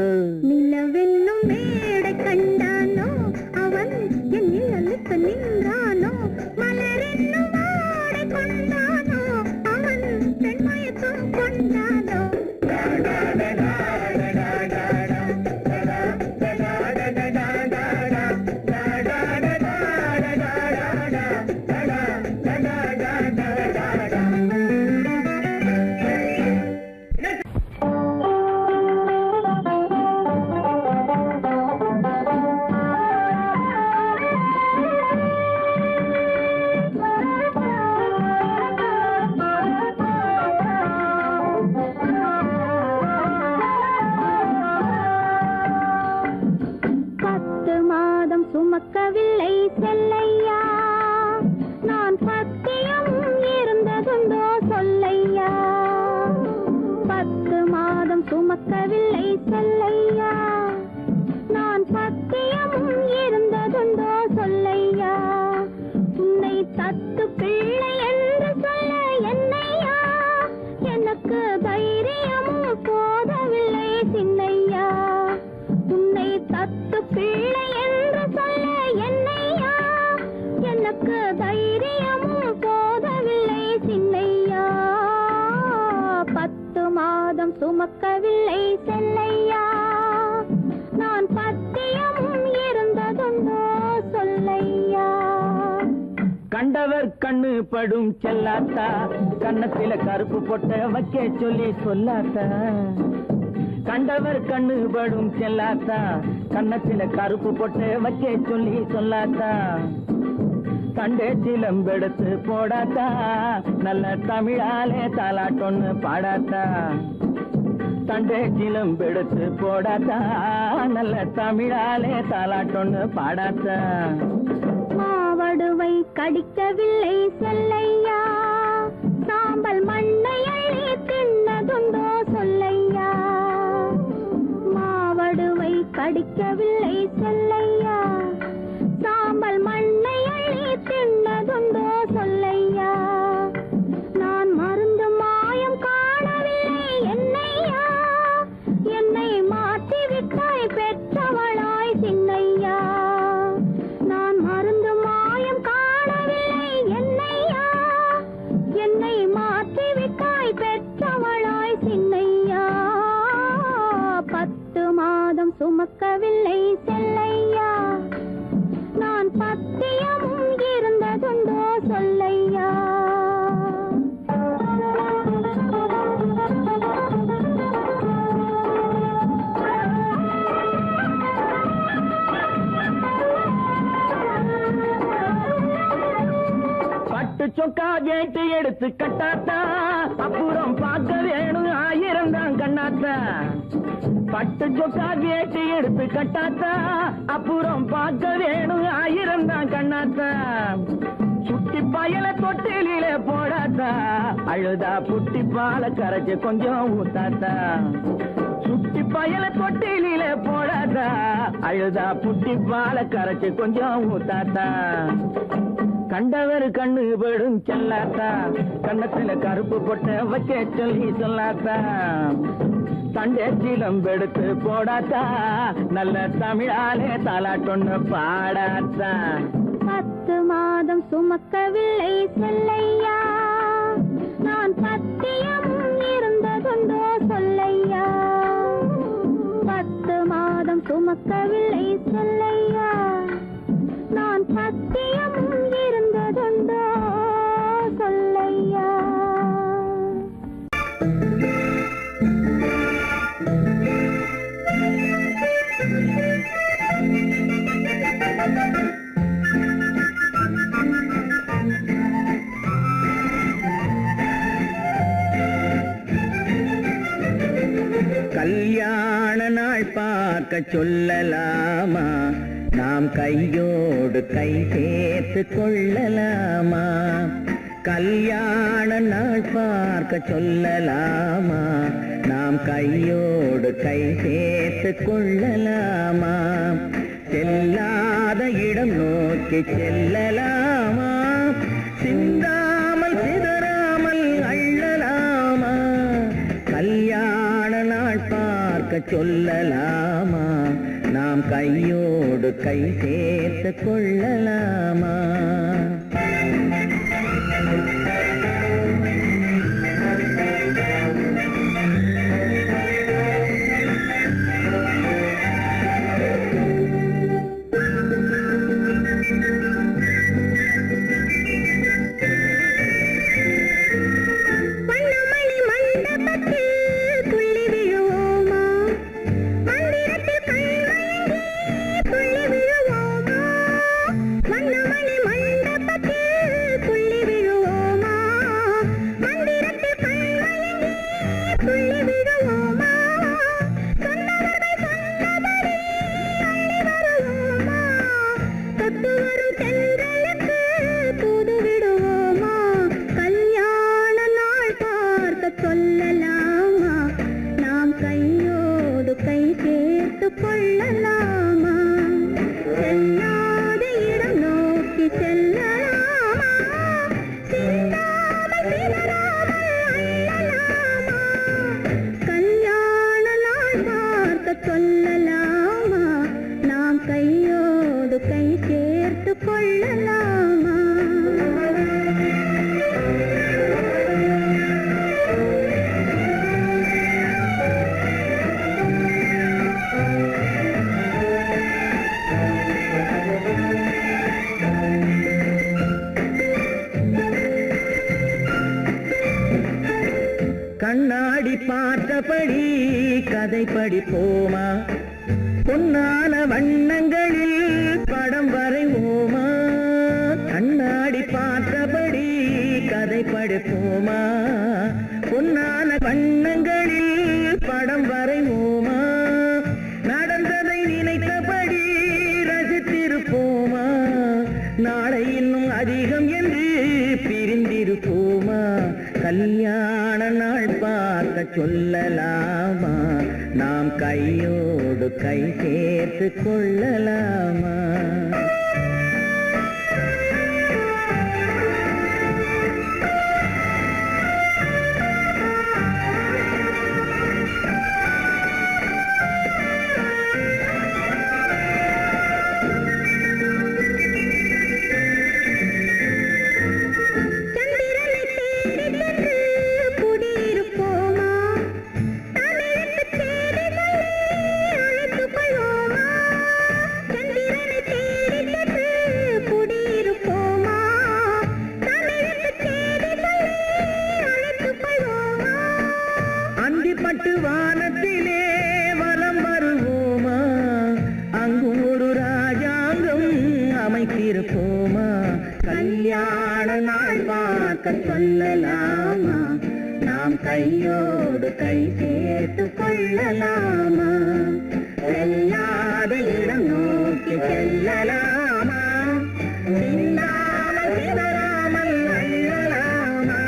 நிலவென்னும் மேடை கண்டானோ அவன் என் நிழலுக்கு நின்றானோ, மலரென்னும் வாடை கொண்டானோ அவன் பெண்மயக்கம் கொண்டானோ. சுமக்கவில்லை செல்லையா, நான் சத்தியம் இருந்ததுண்டோ சொல்லையா. 10 மாதம் சுமக்கவில்லை செல்லையா, நான் சத்தியம் இருந்ததுண்டோ சொல்லையா. உன்னை தத்து பிள்ளை என்று சொல்ல என்னையா, எனக்கு தைரியமும் போதவில்லை சின்னையா. உன்னை தத்து பிள்ளை என்று சொல்ல என்னையா, எனக்கு தைரியமும் போதவில்லை சின்னையா. 10 மாதம் சுமக்கவில்லை செல்லையா, நான் சத்தியமும் இருந்ததுண்டோ சொல்லையா. கண்டவர் கண்ணு படும் செல்லாத்தா, கண்ணத்தில கருப்பு பொட்ட வைக்க சொல்லி சொல்லாத்தா. கண்டவர் கண்ணு படும் செல்லாத்தா, கண்ணத்தில கருப்பு பொட்டு வைக்க சொல்லி சொல்லாத்தா. கண்டே சிலம்பெடுத்து போடாத்தா, நல்ல தமிழாலே தாலாட்டொன்னு பாடாத்தா. கண்டே சிலம்பெடுத்து போடாத்தா, நல்ல தமிழாலே தாலாட்டொன்னு பாடாத்தா. மாவடுவை கடிக்கவில்லை செல்லையா, சாம்பல் மண்ணை அள்ளி தின்னதுண்டோ சொல்லையா. மாவடுவை கடிக்கவில்லை செல்லையா, சாம்பல் மண்ணை அள்ளி தின்னதுண்டோ சொல்லையா. நான் மருந்து மாயம் காணவில்லை என்னையா, என்னை மாற்றிவிட்டாய் பெற்றவளாய் சின்னையா. நான் மருந்து மாயம் காணவில்லை என்னையா, என்னை மாற்றிவிட்டாய் பெற்றவளாய் சின்னையா. 10 மாதம் சுமக்கவில்லை செல்லையா, நான் பத்தியமும் இருந்ததுண்டோ சொல்லையா. எடுத்து கட்டாத்தா அப்புறம் பார்க்க வேணும் 1000 தான் கண்ணாத்தா பட்டு சொக்கா வேட்டி எடுத்து கட்டாத்தா அப்புறம் பார்க்க வேணும் 1000 தான் கண்ணாத்தா சுட்டி பயல தொட்டிலே போடாத்தா அழுதா புட்டி பால கரைச்சு கொஞ்சம் ஊத்தாத்தா சுட்டி பயல தொட்டிலே போடாத்தா அழுதா புட்டி பால கரைச்சு கொஞ்சம் ஊத்தாத்தா கண்டவர் கண்ணு படும் செல்லாத்தா கண்ணத்துல கருப்பு பொட்ட வைக்க சொல்லி சொல்லாத்தா தண்டே சிலம்பெடுத்து போடாத்தா நல்ல தமிழாலே தாலாட்டொன்னு பாடாத்தா 10 மாதம் சுமக்கவில்லை சொல்லையா நான் பத்தியம் இருந்ததுண்டோ சொல்லையா 10 மாதம் சுமக்கவில்லை சொல்லையா நான் பத்தியம் இருந்ததுண்டோ சொல்லையா கல்யாண நாள் பார்க்க சொல்லலாமா நாம் கையோடு கை சேர்த்து கொள்ளலாமா கல்யாண நாள் பார்க்க சொல்லலாமா நாம் கையோடு கை சேர்த்து கொள்ளலாமா செல்லாத இடம் நோக்கி செல்லலாமா சிந்தாமல் சிதறாமல் அள்ளலாமா கல்யாண நாள் பார்க்க சொல்லலாமா நாம் கையோடு கை சேர்த்து கொள்ளலாமா கண்ணாடி பார்த்தபடி கதை படிப்போமா பொன்னான வண்ணங்களில் படம் வரைவோமா கண்ணாடி பார்த்தபடி கதை படிப்போமா பொன்னான வண்ணங்களில் படம் வரைவோமா நடந்ததை நினைத்தபடி ரசித்திருப்போமா நாளை இன்னும் அதிகம் என்று பிரிந்திருப்போமா கல்யாண நாள் பார்க்க சொல்லலாமா நாம் கையோடு கை சேர்த்து கொள்ளலாமா தேடி சொல்லலாமா நாம் கையோடு கை சேர்த்து கொள்ளலாமா செல்லாத இடம் நோக்கி செல்லலாமா சிந்தாமல் சிதறாமல் அள்ளலாமா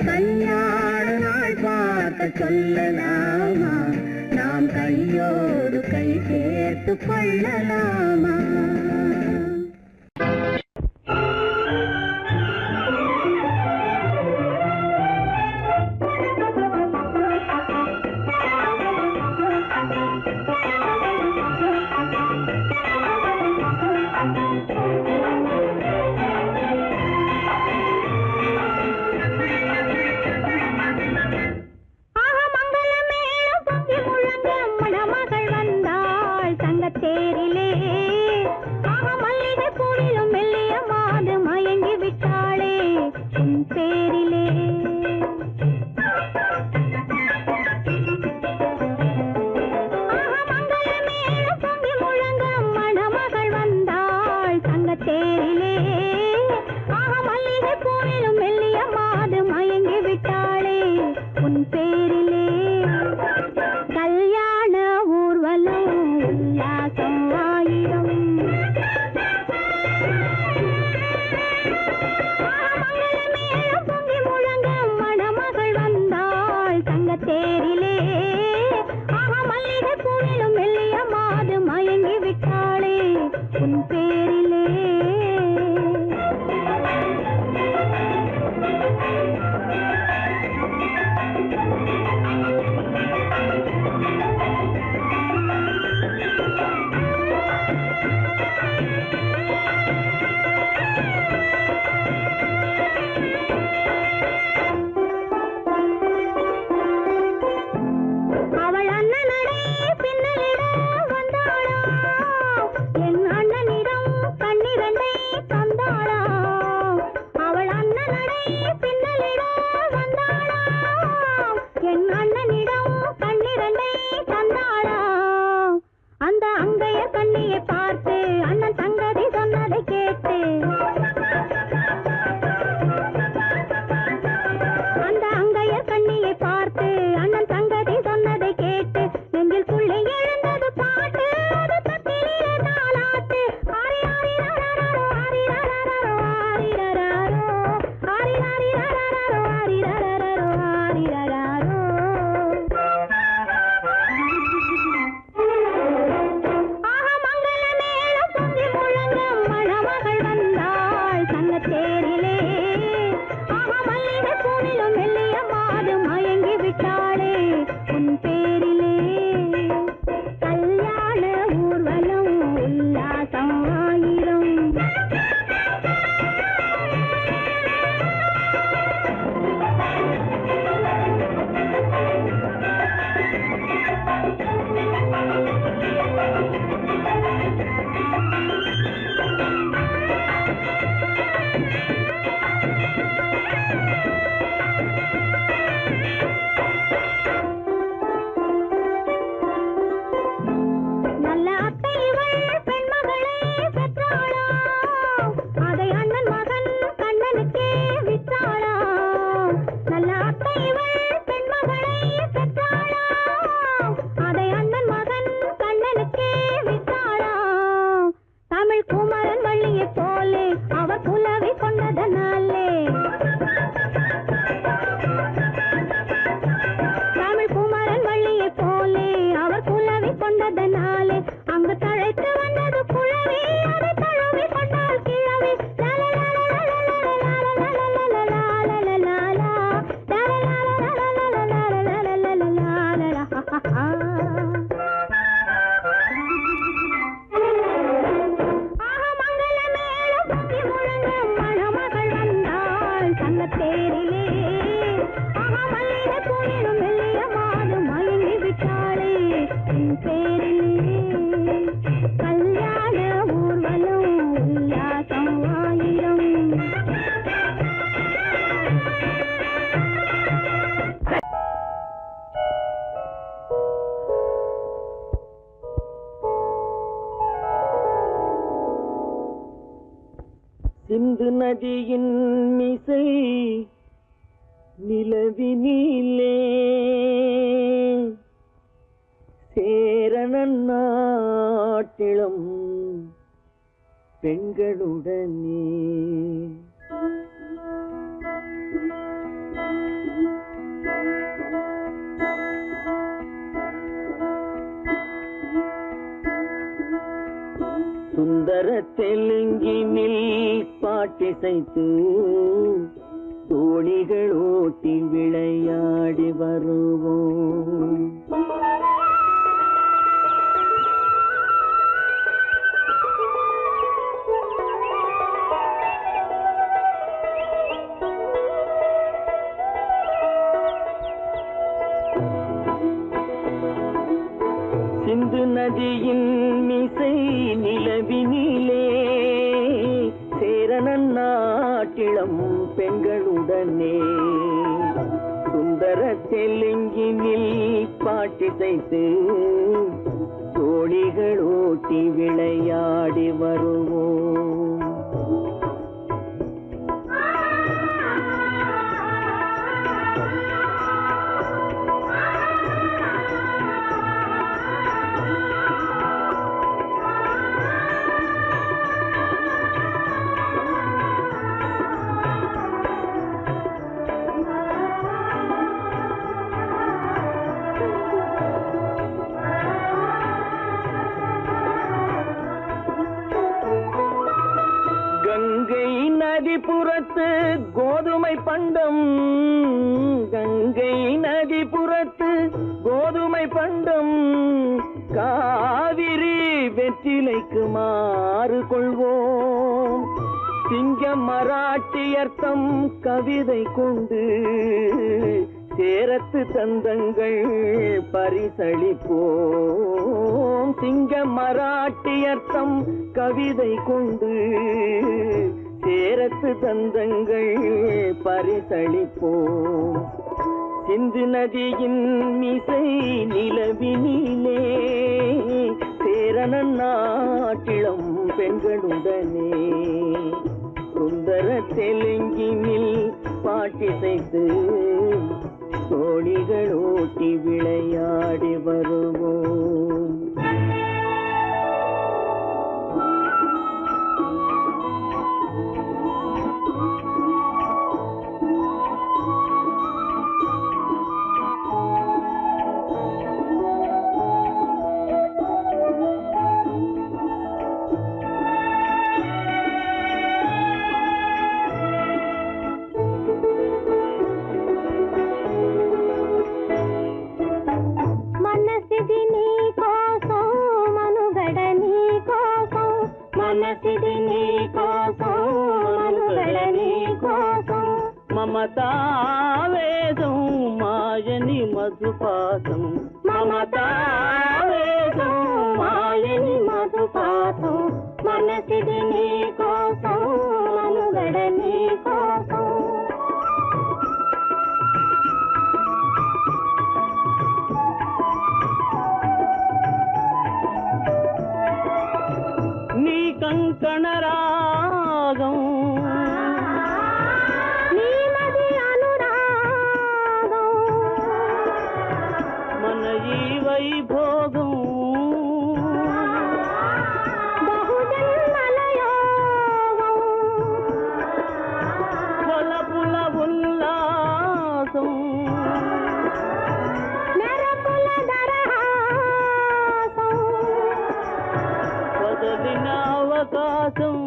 கல்யாண நாள் பார்க்க சொல்லலாமா நாம் கையோடு கை சேர்த்து கொள்ளலாமா தேரிலே ஆக மல்லிகை பூவிலும் மெல்லிய மாது மயங்கி விட்டார் சிந்து நதியின் மிசை நிலவினிலே சேரணன் நாட்டிலும் பெண்களுடனே சுந்தர தெலுங்கினில் பாட்டிசைத்து தோணிகள் ஓட்டி விளையாடி வருவோம். சிந்து நதியின் மிசை நிலவினிலே சேரணன் நாட்டிளம் பெண்களுடனே சுந்தர தெலுங்கினில் பாட்டிசைத்து தோணிகள் ஓட்டி விளையாடி வருவோம். கங்கை நதிபுறத்து கோதுமை பண்டம், கங்கை நதிபுறத்து கோதுமை பண்டம், காவிரி வெற்றிலைக்கு மாறு கொள்வோம். சிங்க மராட்டியர்த்தம் கவிதை கொண்டு சேரத்து தந்தங்கள் பரிசளிப்போம். சிங்க மராட்டியர்த்தம் கவிதை கொண்டு சேரத்து தந்தங்கள் பரிசளிப்போம். சிந்து நதியின் மிசை நிலவினிலே சேரணன் நாட்டிளம் பெண்களுடனே சுந்தர தெலுங்கினில் பாட்டிசைத்து தோணிகள் ஓட்டி விளையாடி வருவோம். మనసిది నీ కోసం మనుగడ నీ కోసం మమతావేదం మాయని మధుపాసం మమతావేదం మాయని మధుపాసం మనసిది నీ కోసం మనుగడ నీ కోసం కంకణ రాగం నీలది అనురాగం మన ఈ వైభోగం బహుజన్మల యోగం కొలపుల ఉల్లాసం మెరపుల దరహాసం వదలిన అవకాశం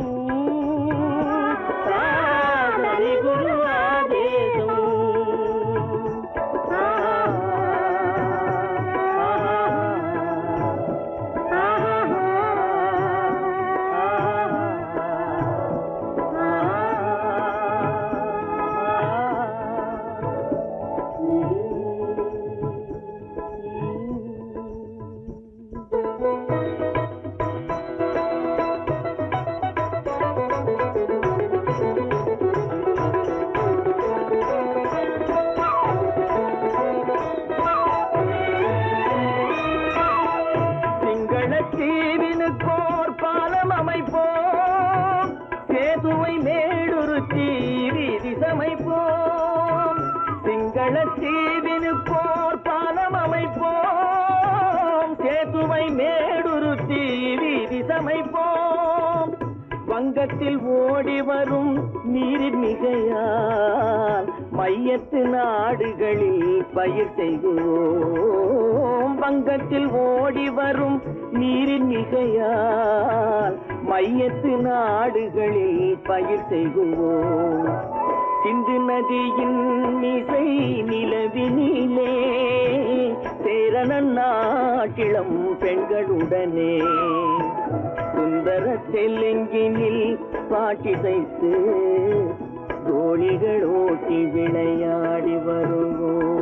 தீவினுக்கோர் பாலம் அமைப்போம், சேதுவை மேடுருத்தி வீதி சமைப்போம். வங்கத்தில் ஓடி வரும் நீரின் மிகையால் மையத்து நாடுகளில் பயிர் செய்வோம். வங்கத்தில் ஓடி வரும் நீரின் மிகையால் மையத்து நாடுகளில் பயிர் செய்வோம். சிந்து நதியின் மிசை நிலவினிலே சேரணன் நாட்டிளம் பெண்களுடனே சுந்தர தெலுங்கினில் பாட்டிசைத்து தோழிகள் ஓட்டி விளையாடி வருவோம்.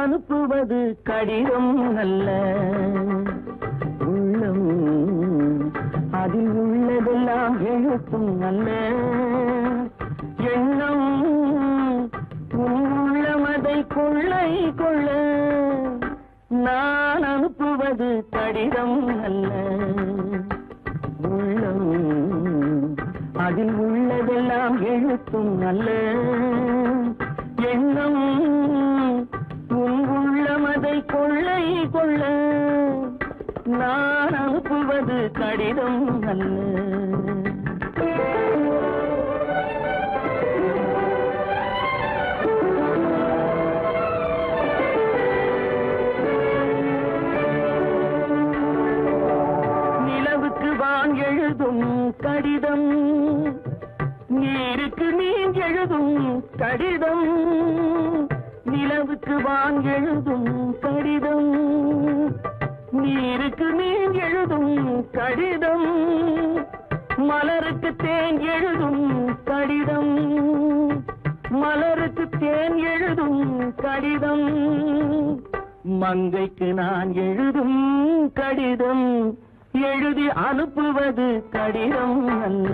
அனுப்புவது கடிதம் அல்ல, உள்ளம் அதில் உள்ளதெல்லாம் எழுத்தும் அல்ல. எண்ணம் உள்ளமதை கொள்ளை கொள்ள. நான் அனுப்புவது கடிதம் அல்ல, உள்ளம் அதில் உள்ளதெல்லாம் எழுத்தும் அல்ல. எண்ணம் உள்ளமதை கொள்ளை கொள்ள. நான் அனுப்புவது கடிதம் அல்ல. நிலவுக்கு வான் எழுதும் கடிதம், நீருக்கு நீர் எழுதும் கடிதம். நிலவுக்கு வான் எழுதும் கடிதம், நீருக்கு நீர் எழுதும் கடிதம். மலருக்கு தேன் எழுதும் கடிதம், மலருக்கு தேன் எழுதும் கடிதம். மங்கைக்கு நான் எழுதும் கடிதம், எழுதி அனுப்புவது கடிதம் அல்ல.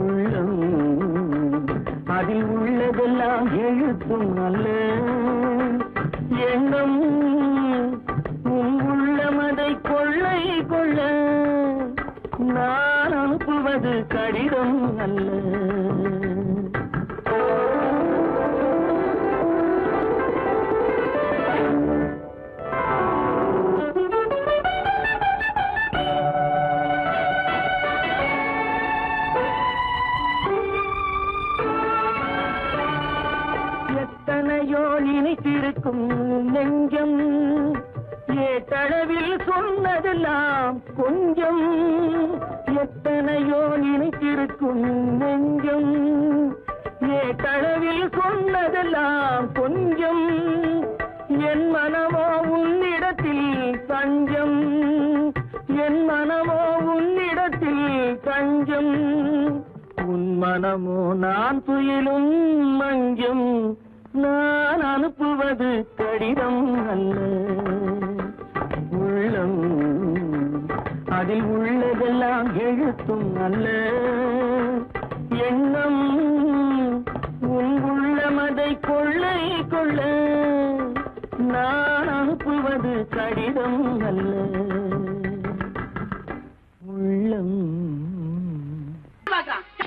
உள்ளம் அதில் உள்ளதெல்லாம் எழுத்தும் அல்ல. எண்ணம் உள்ளமதை கொள்ளை கொள்ள. நான் அனுப்புவது கடிதம் அல்ல. எத்தனையோ நினைத்திருக்கும் நெஞ்சம், ஏட்டளவில் சொன்னதெல்லாம் கொஞ்சம். எத்தனையோ நினைத்திருக்கும் நெஞ்சம், ஏட்டளவில் சொன்னதெல்லாம் கொஞ்சம். என் மனமோ உன்னிடத்தில் தஞ்சம், என் மனமோ உன்னிடத்தில் தஞ்சம். உன் மனமோ நான் துயிலும் மஞ்சம். நான் அனுப்புவது கடிதம் அல்ல. உள்ளம் அதில் உள்ளதெல்லாம் எழுத்தும் அல்ல. எண்ணம் உன் உள்ளமதை கொள்ளை கொள்ள. நான் அனுப்புவது கடிதம் அல்ல. உள்ளம்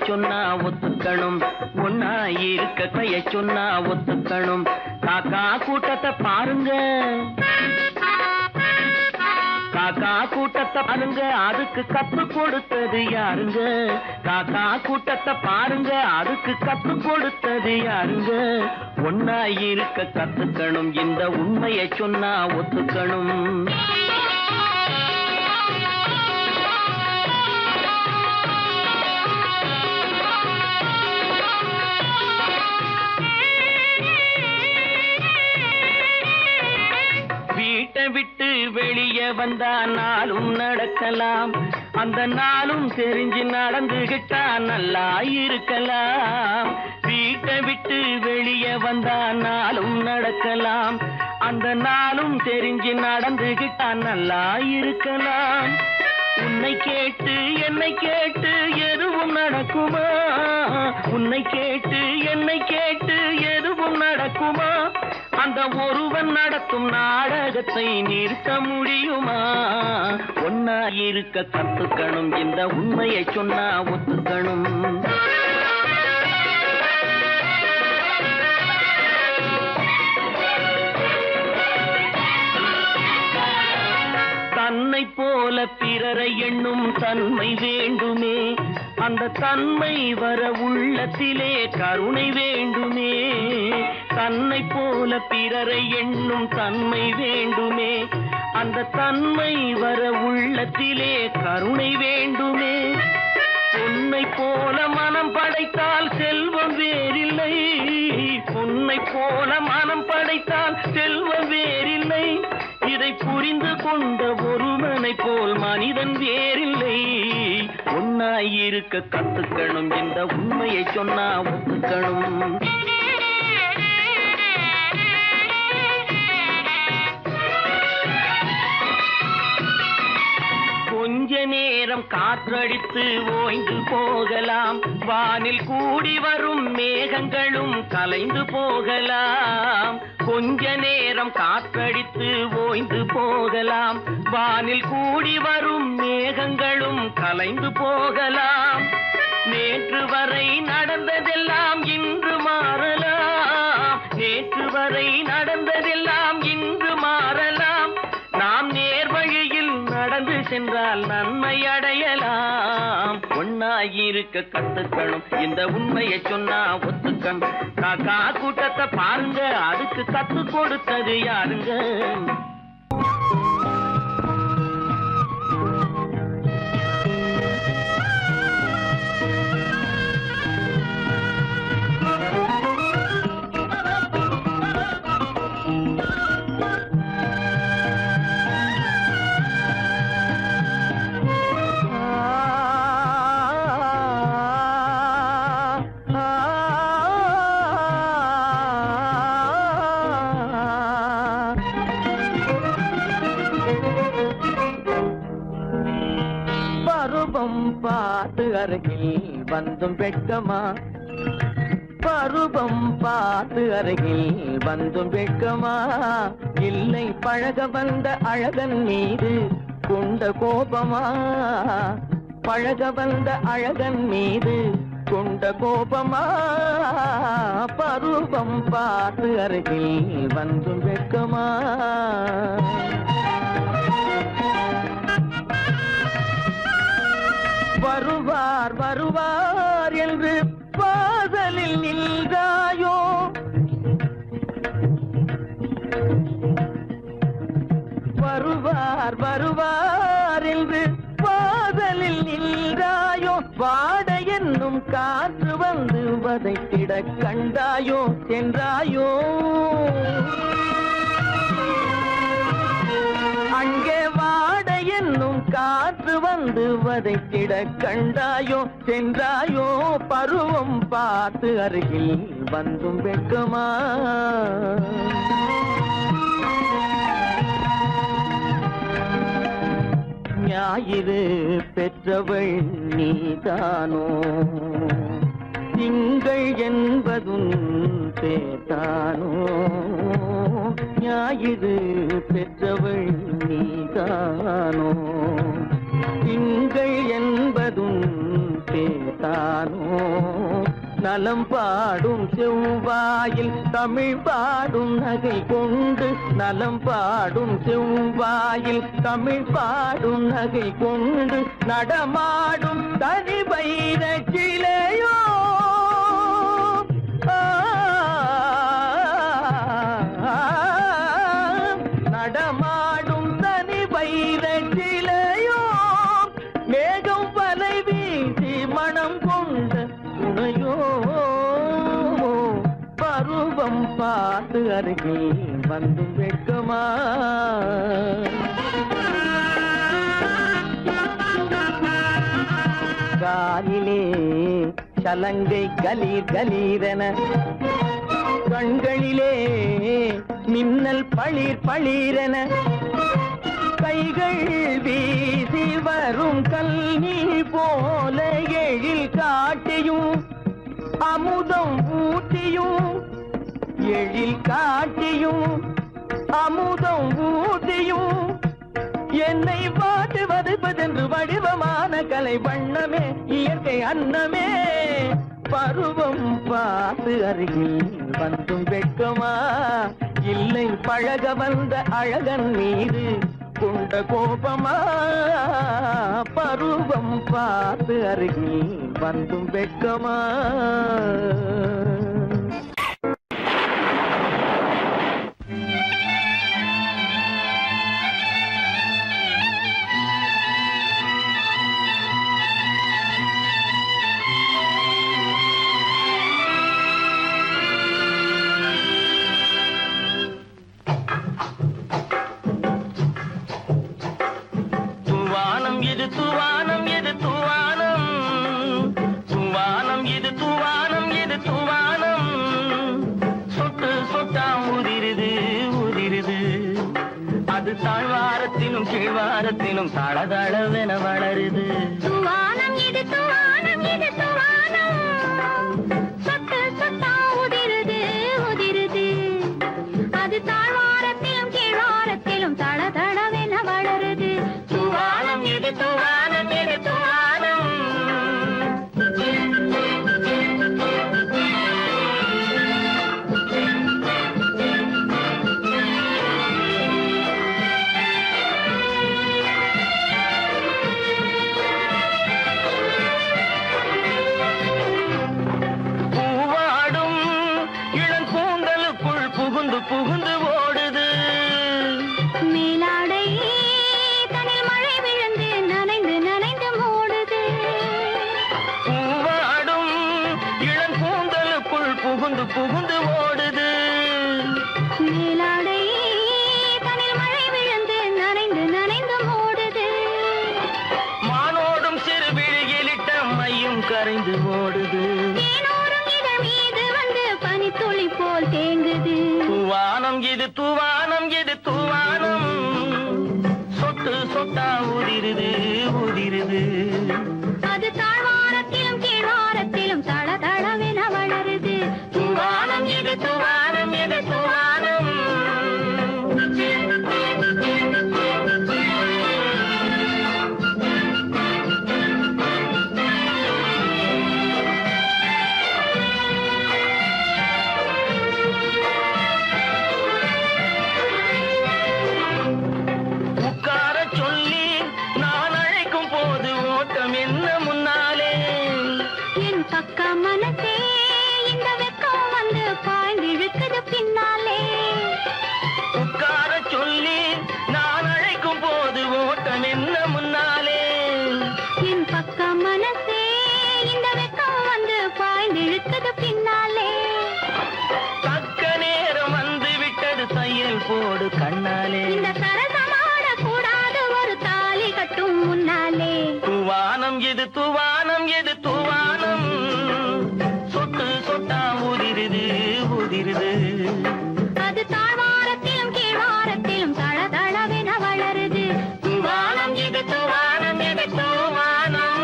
சொன்னா ஒத்துக்கணும், ஒன்னா இருக்க கைய சொன்னா ஒத்துக்கணும். காக்கா கூட்டத்தை பாருங்க, காக்கா கூட்டத்தை பாருங்க, அதுக்கு கத்து கொடுத்தது யாருங்க? காக்கா கூட்டத்தை பாருங்க, அதுக்கு கத்து கொடுத்தது யாருங்க? ஒன்னா இருக்க கத்துக்கணும், இந்த உண்மையை சொன்னா ஒத்துக்கணும். வீட்டை விட்டு வெளியே வந்தா நாளும் நடக்கலாம், அந்த நாளும் தெரிஞ்சு நடந்துகிட்டா நல்லா இருக்கலாம். வீட்டை விட்டு வெளியே வந்தா நாளும் நடக்கலாம், அந்த நாளும் தெரிஞ்சு நடந்துகிட்டா நல்லா இருக்கலாம். உன்னை கேட்டு என்னை கேட்டு எதுவும் நடக்குமா, உன்னை கேட்டு என்னை கேட்டு எதுவும் நடக்குமா, அந்த ஒருவன் நடத்தும் நாடகத்தை நிறுத்த முடியுமா? ஒன்னா இருக்க கத்துக்கணும், இந்த உண்மையை சொன்னா ஒத்துக்கணும். தன்னை போல பிறரை எண்ணும் தன்மை வேண்டுமே, அந்த தன்மை வர உள்ளத்திலே கருணை வேண்டுமே. தன்னை போல பிறரை எண்ணும் தன்மை வேண்டுமே, அந்த தன்மை வர உள்ளத்திலே கருணை வேண்டுமே. பொன்னை போல மனம் படைத்தால் செல்வம் வேறில்லை, பொன்னை போல மனம் படைத்தால் செல்வம் வேறில்லை. இதை புரிந்து கொண்ட ஒருவனை போல் மனிதன் வேறில்லை. ஒன்னாய் இருக்க கத்துக்கணும், இந்த உண்மையை சொன்னா ஒத்துக்கணும். கொஞ்ச நேரம் காற்றடித்து ஓய்ந்து போகலாம், வானில் கூடி வரும் மேகங்களும் கலைந்து போகலாம். கொஞ்ச நேரம் காற்றடித்து ஓய்ந்து போகலாம், வானில் கூடி வரும் மேகங்களும் கலைந்து போகலாம். நேற்று வரை நடந்ததெல்லாம் இன்று மாறலாம், நேற்று வரை நடந்ததெல்லாம் இன்று மாறலாம். நாம் நேர் வழியில் நடந்து சென்றால் நன்மை அடையலாம். ஒன்னாயிருக்க கத்துக்கணும், இந்த உண்மையை சொன்னா ஒத்துக்கணும். காக்கா கூட்டத்தை பாருங்க, அதுக்கு கத்து கொடுத்தது யாருங்க? பருவம் பார்த்து அருகில் வந்தும் வெட்கமா, பருவம் பார்த்து அருகில் வந்தும் வெட்கமா, இல்லை பழக வந்த அழகன் மீது கொண்ட கோபமா, பழக வந்த அழகன் மீது கொண்ட கோபமா, பருவம் பார்த்து அருகில் வந்தும் வெட்கமா. வருவார் வருவார் என்று வாசலில் நின்றாயோ, வருவார் வருவார் என்று வாசலில் நின்றாயோ, வாட என்னும் காற்று வந்து வதைத்திட கண்டாயோ சென்றாயோ. அங்கே வாட என்னும் காற்று வந்து வதைத்திட கண்டாயோ சென்றாயோ, பருவம் பார்த்து அருகில் வந்தும் வெட்கமா. ஞாயிறு பெற்றவள் நீதானோ, திங்கள் என்பதும் பேத்தானோ, ஞாயிறு பெற்றவள் நீதானோ, திங்கள் என்பதும் பேத்தானோ. நலம் பாடும் செவ்வாயில் தமிழ் பாடும் நகை கொண்டு, நலம் பாடும் செவ்வாயில் தமிழ் பாடும் நகை கொண்டு, நடமாடும் தனி வைர சிலையோ, நடமாடும் தனி வைர சிலையோ, மேகம் வலை வீசி மனம் கொண்ட துணையோ, பருவம் பார்த்து அருகில் வந்து வெட்கமா. காலிலே சலங்கை கலீர் கலீரென கண்களிலே மின்னல் பளிர் பளிரென கைகள் வீசி வரும் கல்நீர் போல எழில் காட்டியும் அமுதம் ஊட்டியும் எழில் காட்டியும் அமுதம் ஊட்டியும் என்னை பாட்டு வதைப்பதென்று வடிவமான கலை வண்ணமே இயற்கை அன்னமே பருவம் பார்த்து அருகில் வந்தும் வெட்கமா இல்லை பழக வந்த அழகன் மீது கொண்ட கோபமா பருவம் பார்த்து அருகில் வந்தும் வெட்கமா தூவானம் எது தூவானம் தூவானம் எது தூவானம் எது தூவானம் சொட்டு சொட்டா உதிருது உதிருது அது தாழ்வாரத்திலும் கீழ்வாரத்திலும் தளதளவென வளருது தூவானம் இது தூவானம் இது தூவானம் சொட்டு சொட்டா உதிருது உதிருது அது தாழ்வாரத்திலும் கீழ்வாரத்திலும் தளதளவென வளருது தூவானம் எது தூவானம் எது தூவானம் பூவாடும் இளங்கூந்தலுக்குள் புகுந்து புகுந்து ஓடுது மேலாடை தனில் மழை விழுந்து நனைந்து நனைந்து மூடுது பூவாடும் இளங்கூந்தலுக்குள் புகுந்து புகுந்து ஓடுது மேலாடை தனில் மழை விழுந்து நனைந்து நனைந்து மூடுது மானோடும் சிறு விழியிலிட்ட மையும் கரைந்து ஓடுது தேனோரும் இதழ் மீது வந்து பனித்துளி போல் தேங்குது தூவானம் இது தூவானம் இது தூவானம் சொட்டு சொட்டா உதிருது உதிருது அது தாழ்வாரத்திலும் கீழ்வாரத்திலும் தளதளவென வளருது தூவானம் இது தூவானம் இது தூவானம் உட்கார சொல்லி நான் அழைக்கும் போது ஓட்டம் என்ன முன்னாலே என் பக்க மனசே இந்த வெக்கம் வந்து பாய்ந்திழுக்குது பின்னாலே உட்கார சொல்லி நான் அழைக்கும் போது ஓட்டம் என்ன முன்னாலே என் பக்க மனசே இந்த வெக்கம் வந்து பாய்ந்திழுக்குது பின்னாலே தக்க நேரம் வந்து விட்டது தையல் போடு கண்ணாலே இந்த சரசமாட கூடாது ஒரு தாலி கட்டும் முன்னாலே தூவானம் எது தூவானம் எது தூவானம் சொட்டு சொட்டா உதிருது உதிருது அது தாழ்வாரத்திலும் கீழ்வாரத்திலும் தளதளவென வளருது தூவானம் எது தூவானம் எது தூவானம்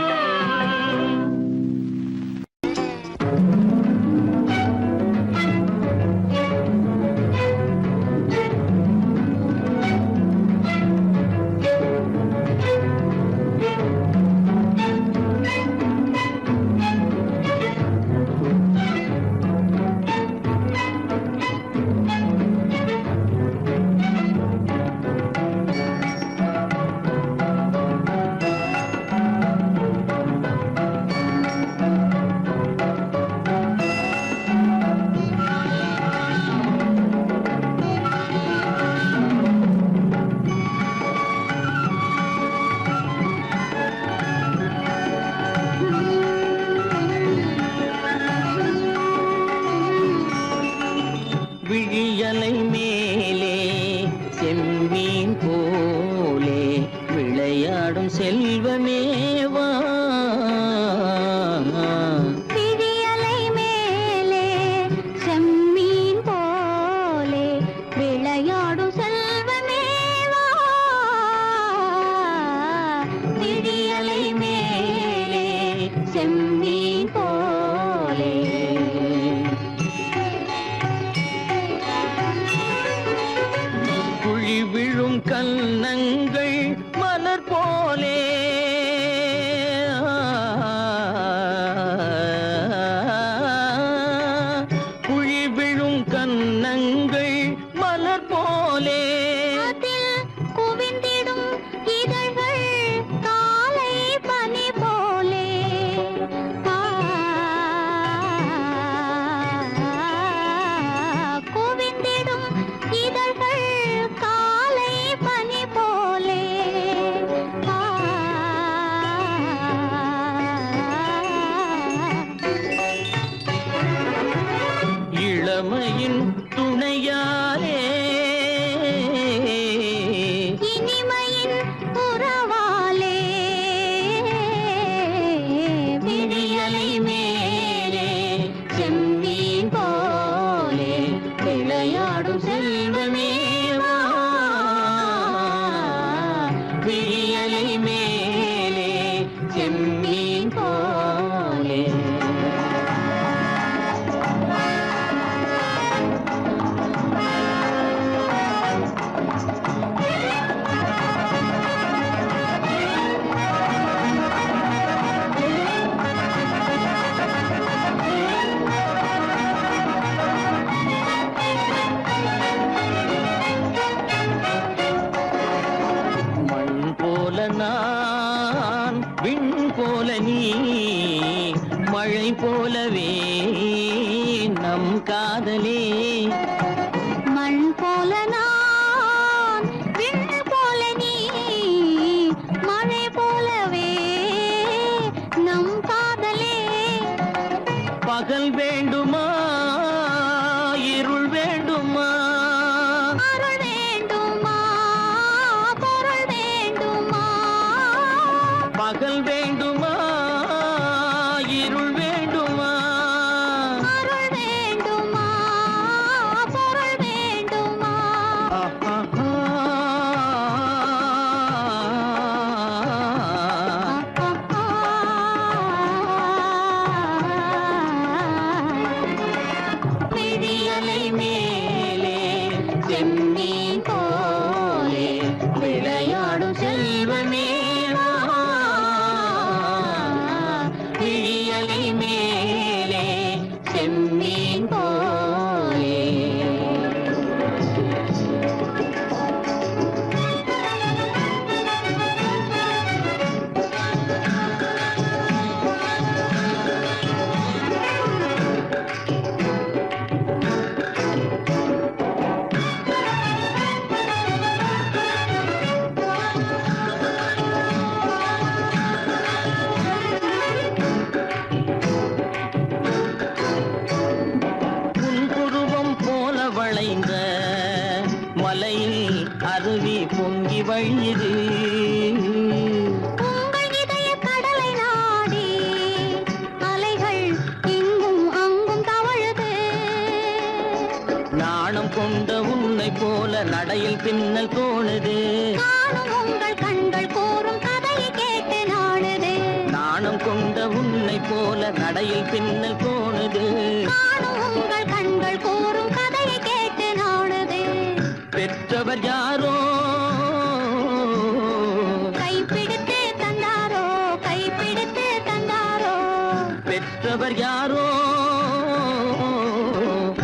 விழியலை மேலே செம்மீன் போலே விளையாடும் செல்வமேவா செம்மீன் போலே. நான் விண் போல நீ மழை போலவே நம் காதலே. மண் போல நான் விண் போல நீ மழை போலவே நம் காதலே. பகல் வேண்டுமா இருள் வேண்டுமா? அருள் வேண்டுமா பொருள் வேண்டுமா? பகல் வேண்டுமா இருள் வேண்டுமா? அருள் வேண்டுமா பொருள் வேண்டுமா? விழியலை மேலே செம்மீன் போலே விளையாடும் செல்வமே வா. விழியலை மேலே செம்மீன் போலே. புன்புருவம் போல வளைந்த மலையில் அருவி பொங்கி வழியுது. உங்கள் இதய கடலை நாடி அலைகள் இங்கும் அங்கும் தவழுது. நாணம் கொண்ட உன்னை போல நடையில் பின்னல் தோணுது. நானும் உங்கள் கண்கள் கூறும் கதையை கேட்டு நாடுது. நாணம் கொண்ட உன்னை போல நடையில் பின்னல் தோணுது. நானும் உங்கள் கண்கள் கூறும் கதையை கேட்டு நாடுது. பெற்றவர் யாரோ கைப்பிடித்து தந்தாரோ கைப்பிடித்து தந்தாரோ. பெற்றவர் யாரோ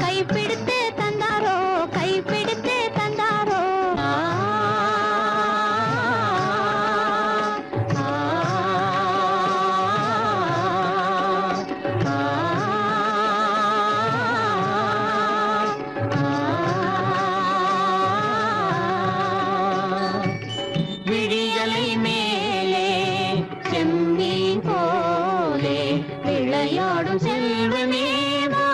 கைப்பிடித்து தந்தாரோ கைப்பிடித்து தந்தாரோ. ஆ, ஆ, ஆ, விழியலை மேலே செம்மீன் போலே விளையாடும் செல்வமே வா.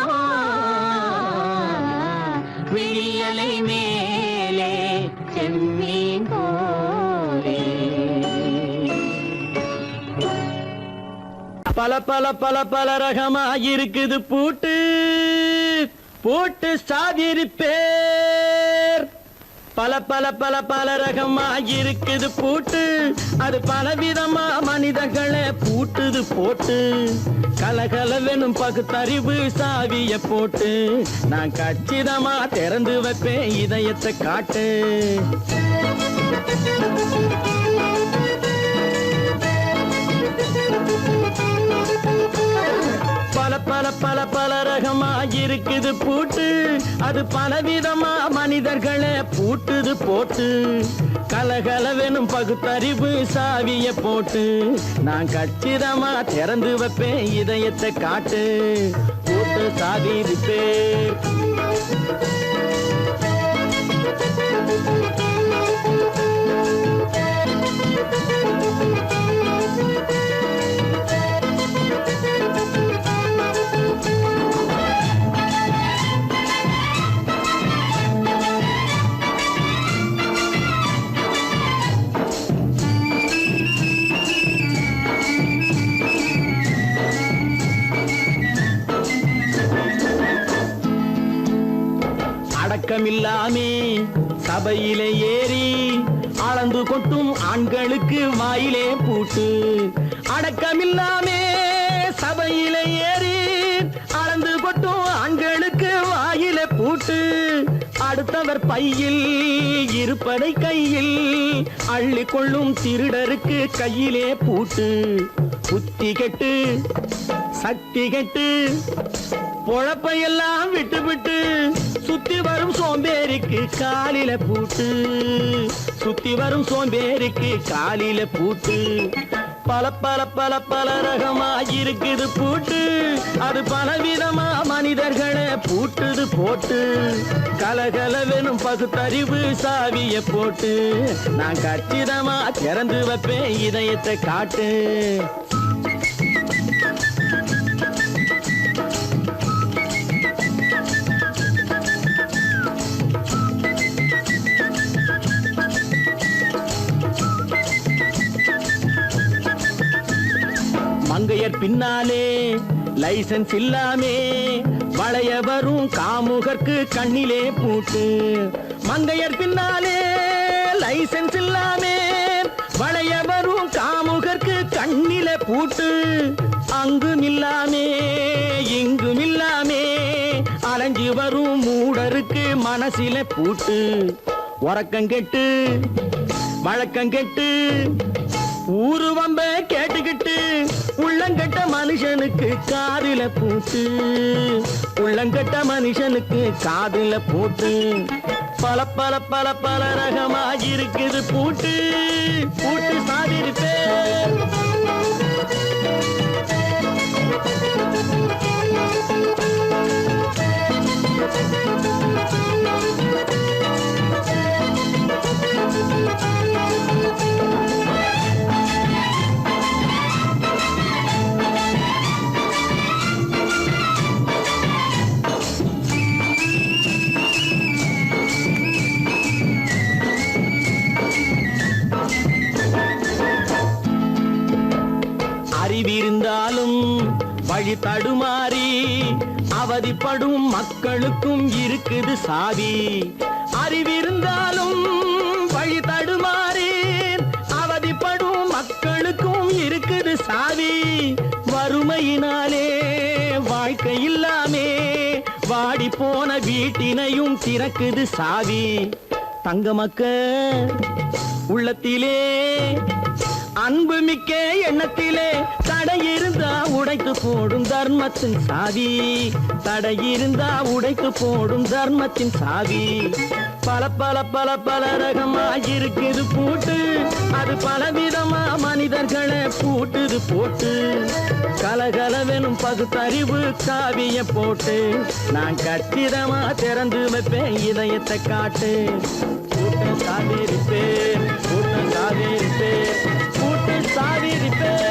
விழியலை மேலே செம்மீன் போலே. பல பல பல பல ரகமாயிருக்குது பூட்டு பூட்டு சாதிருப்பேர். பல பல பல பல ரகமாயிருக்குது பூட்டு அது பலவிதமா மனிதர்களை பூட்டுது போட்டு. கலகலவெனும் பகுத்தறிவு சாவிய போட்டு நான் கச்சிதமா திறந்து வைப்பேன் இதயத்தை காட்டு. பல பல பல பல ரகமாயிருக்குது பூட்டு அது பலவிதமா மனிதர்களை பூட்டுது போட்டு. கலகலவெனும் பகுத்தறிவு சாவிய போட்டு நான் கச்சிதமா திறந்து வைப்பேன் இதயத்தை காட்டு. பூட்டு சாதிருப்பேர். அடக்கமில்லாமே சபையிலே ஏறி அளந்து அளந்து கொட்டும் ஆண்களுக்கு வாயிலே பூட்டு. அடக்கமில்லாமே சபையிலே ஏறி அளந்து கொட்டும் ஆண்களுக்கு வாயிலே பூட்டு. அடுத்தவர் பையில் இருப்பதை கையில் அள்ளி கொள்ளும் திருடருக்கு கையிலே பூட்டு. புத்தி கெட்டு சக்தி கெட்டு பொழப்பையெல்லாம் விட்டு விட்டு சுத்தி வரும் சோம்பேறிக்கு காலில பூட்டு. சுத்தி வரும் சோம்பேறிக்கு காலில பூட்டு. பல பல பல பல ரகமா இருக்குது பூட்டு. அது பலவிதமா மனிதர்களை பூட்டுது போட்டு. கலகலவெனும் பகுத்தறிவு சாவிய போட்டு நான் கச்சிதமா திறந்து வைப்பேன் இதயத்தை காட்டு. மங்கையர் பின்னாலே லைசன்ஸ் இல்லாமே வளைய வரும் காமுகர்க்கு கண்ணிலே பூட்டு. மங்கையர் பின்னாலே லைசன்ஸ் இல்லாமே வளைய வரும் காமுகர்க்கு கண்ணிலே பூட்டு. அங்கும் இல்லாமே இங்கும் இல்லாமே அலைஞ்சு வரும் மூடருக்கு மனசில பூட்டு. உறக்கம் கெட்டு வழக்கம் கெட்டு ஊரு வம்ப கேட்டுக்கிட்டு உள்ளங்கட்ட மனுஷனுக்கு காதில பூட்டு. உள்ளங்கட்ட மனுஷனுக்கு காதில பூட்டு. பல பல பல பல ரகமா இருக்குது பூட்டு. பூட்டு சாதிருப்பே அறிவிருந்தாலும் வழி தடுமாறி அவதிப்படும் மக்களுக்கும் இருக்குது சாவி. அறிவிருந்தாலும் வழி தடுமாறி அவதிப்படும் மக்களுக்கும் இருக்குது சாவி. வறுமையினாலே வாழ்க்கை இல்லாமே வாடி போன வீட்டினையும் திறக்குது சாவி. தங்க மக்க உள்ளத்திலே அன்பு மிக்க எண்ணத்திலே தடை இருந்தா உடைத்து போடும் தர்மத்தின் சாவி. தடை இருந்தா உடைத்து போடும் தர்மத்தின் சாவி. பல பல பல பல ரகமா இருக்குது பூட்டு. அது பலவிதமா மனிதர்களை பூட்டுது போட்டு. கலகலவெனும் பகுத்தறிவு காவிய போட்டு நான் கச்சிதமா திறந்து வைப்பேன் இதயத்தை காட்டு. கூட்டம் சாதிருப்பேன் கூட்டம் சாதிருப்பேன் கூட்டு சாதிருப்பேன்.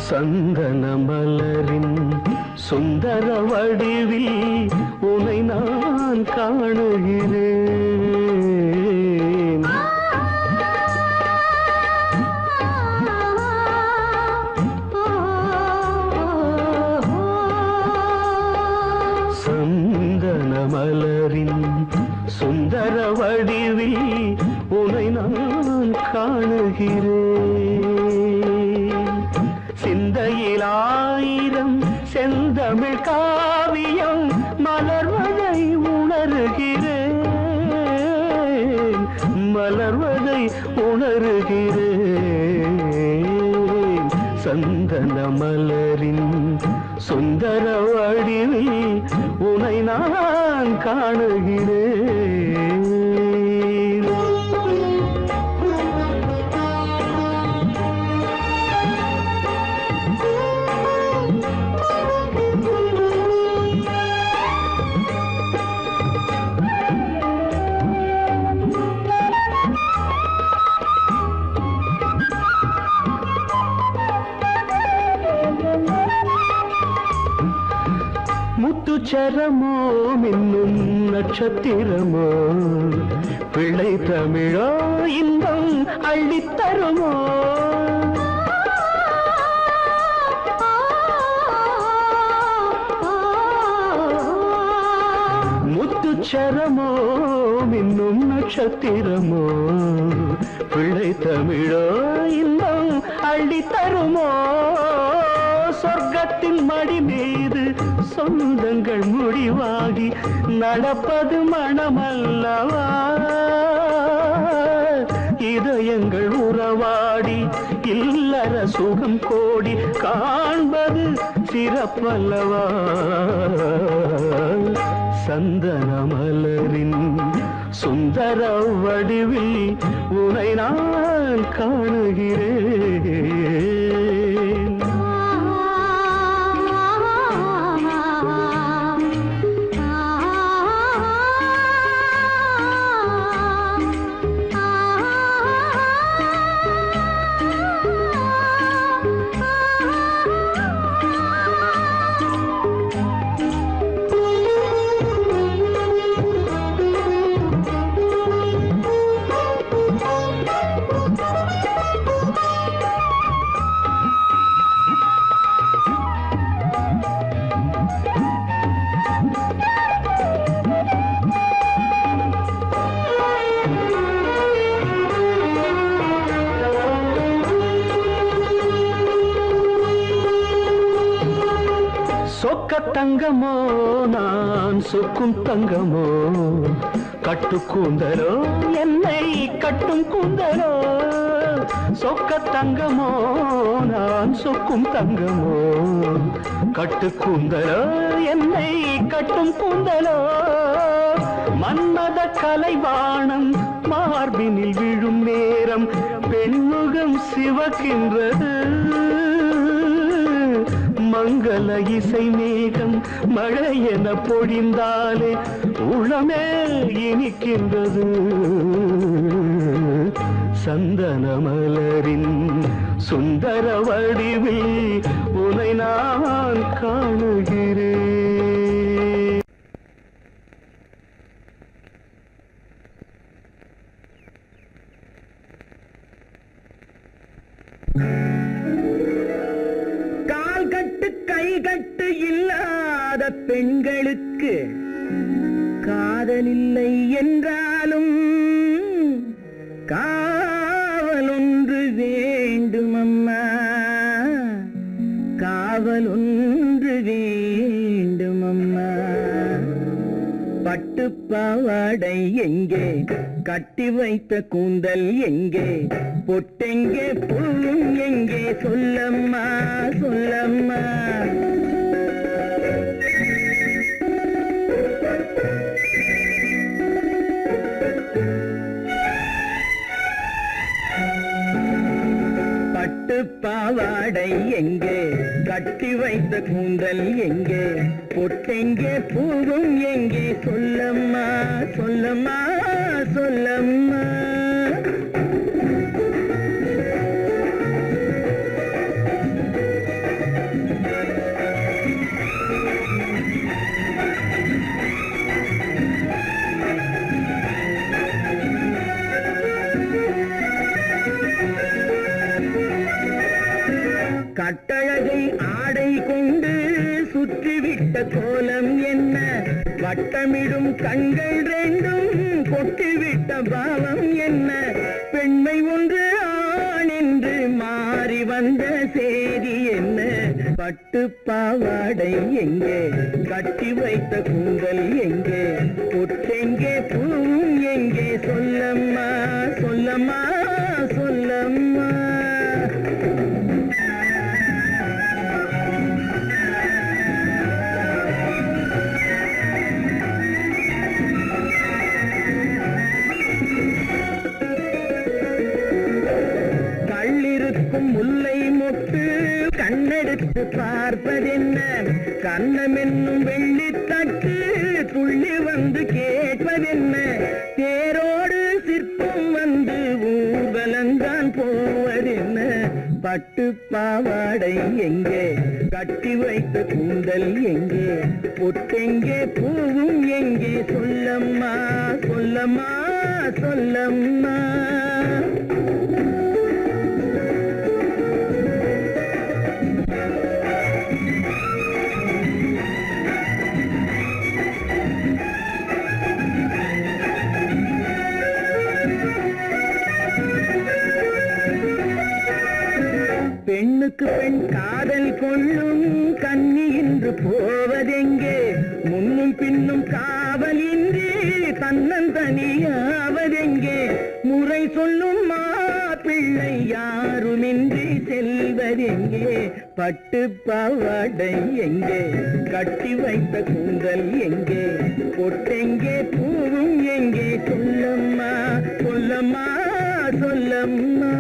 சந்தன மலரின் சுந்தர வடிவில் உனை நான் காணுகிறேன். சந்தன மலரின் சுந்தர வடிவில் உனை நான் காணுகிறேன். சிந்தையிலாயிரம் செந்தமிழ் காவியம் மலர்வதை உணர்கிறேன். மலர்வதை உணர்கிறேன். சந்தன மலரின் சுந்தர வடிவில் உனை நான் காணுகிறேன். முத்துச்சரமோ மின்னும் நட்சத்திரமோ பிள்ளை தமிழோ இன்பம் அள்ளித்தருமோ முத்துச்சரமோ மின்னும் நட்சத்திரமோ பிள்ளை தமிழோ இன்பம் அள்ளித்தருமோ சொர்க்கத்தின் மடி மீது சொந்தங்கள் முடிவாகி நடப்பது மனமல்லவா இதயங்கள் உறவாடி இல்லற சுகம் கோடி காண்பது சிறப்பல்லவா சந்தன மலரின் சுந்தர வடிவில் உனை நான் காணுகிறேன் சொக்க தங்கமோ நான் சொக்கும் தங்கமோ கட்டு கூந்தலோ என்னை கட்டும் கூந்தலோ சொக்க தங்கமோ நான் சொக்கும் தங்கமோ கட்டு கூந்தலோ என்னை கட்டும் கூந்தலோ மன்மத கலைவாணம் மார்பினில் விழும் நேரம் பெண்முகம் சிவக்கின்றது மங்கள இசை மேகம் மழை என பொழிந்தாலே உளமே இனிக்கின்றது சந்தன மலரின் சுந்தர வடிவில் உனை நான் காணுகிறேன் கை கட்டு இல்லாத பெண்களுக்கு காதலில்லை என்றாலும் காவலொன்று வேண்டுமம்மா காவலொன்று வேண்டுமம்மா பட்டுப்பாவாடை எங்கே கட்டி வைத்த கூந்தல் எங்கே பொட்டெங்கே பூவும் எங்கே சொல்லம்மா சொல்லம்மா பட்டுப்பாவாடை எங்கே கட்டி வைத்த கூந்தல் எங்கே பொட்டெங்கே பூவும் எங்கே சொல்லம்மா சொல்லம்மா சொல்லம்மா கட்டழகை ஆடை கொண்டு சுற்றிவிட்ட கோலம் என்ன வட்டமிடும் கண்கள் ரெண்டும் கொட்டிவிட்ட பாவம் என்ன பெண்மை ஒன்று ஆண் என்று மாறி வந்த சேதி என்ன பட்டுப்பாவாடை எங்கே கட்டி வைத்த கூந்தல் எங்கே பொட்டெங்கே பூவும் எங்கே சொல்லம்மா சொல்லம்மா சொல்லம்மா முல்லை மொட்டு கண்ணெடுத்து பார்ப்பதென்ன கண்ணமென்னும் வெள்ளித்தட்டு துள்ளி வந்து கேட்பதென்ன தேரோடு சிற்பம் வந்து ஊர்வலந்தான் போவதென்ன பட்டு பாவாடை எங்கே, கட்டி வைத்த கூந்தல் எங்கே, பொட்டெங்கே பூவும் எங்கே, சொல்லம்மா சொல்லம்மா சொல்லம்மா. பெண்ணுக்கு பெண் காதல் கொள்ளும் கன்னி இன்று போவதெங்கே, முன்னும் பின்னும் காவலின்றி தன்னந்தனியாவதெங்கே, முறை சொல்லும் மாப்பிள்ளை யாருமின்றி செல்வதெங்கே, பட்டு பாவாடை எங்கே, கட்டி வைத்த கூந்தல் எங்கே, பொட்டெங்கே பூவும் எங்கே, சொல்லம்மா சொல்லம்மா சொல்லம்மா.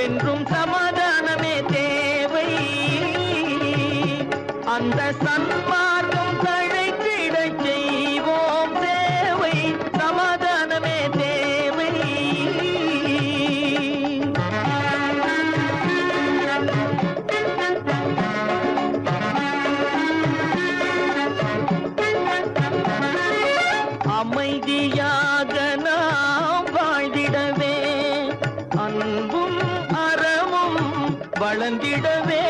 என்றும் சமாதானமே தேவை, அந்த சன்மார்க்கம் தழைத்திடச் செய்வோம் சேவை, சமாதானமே தேவை. அமைதியாக நாம் வாழ்ந்திடவே, அன்பும் அறமும் வளர்ந்திடவே,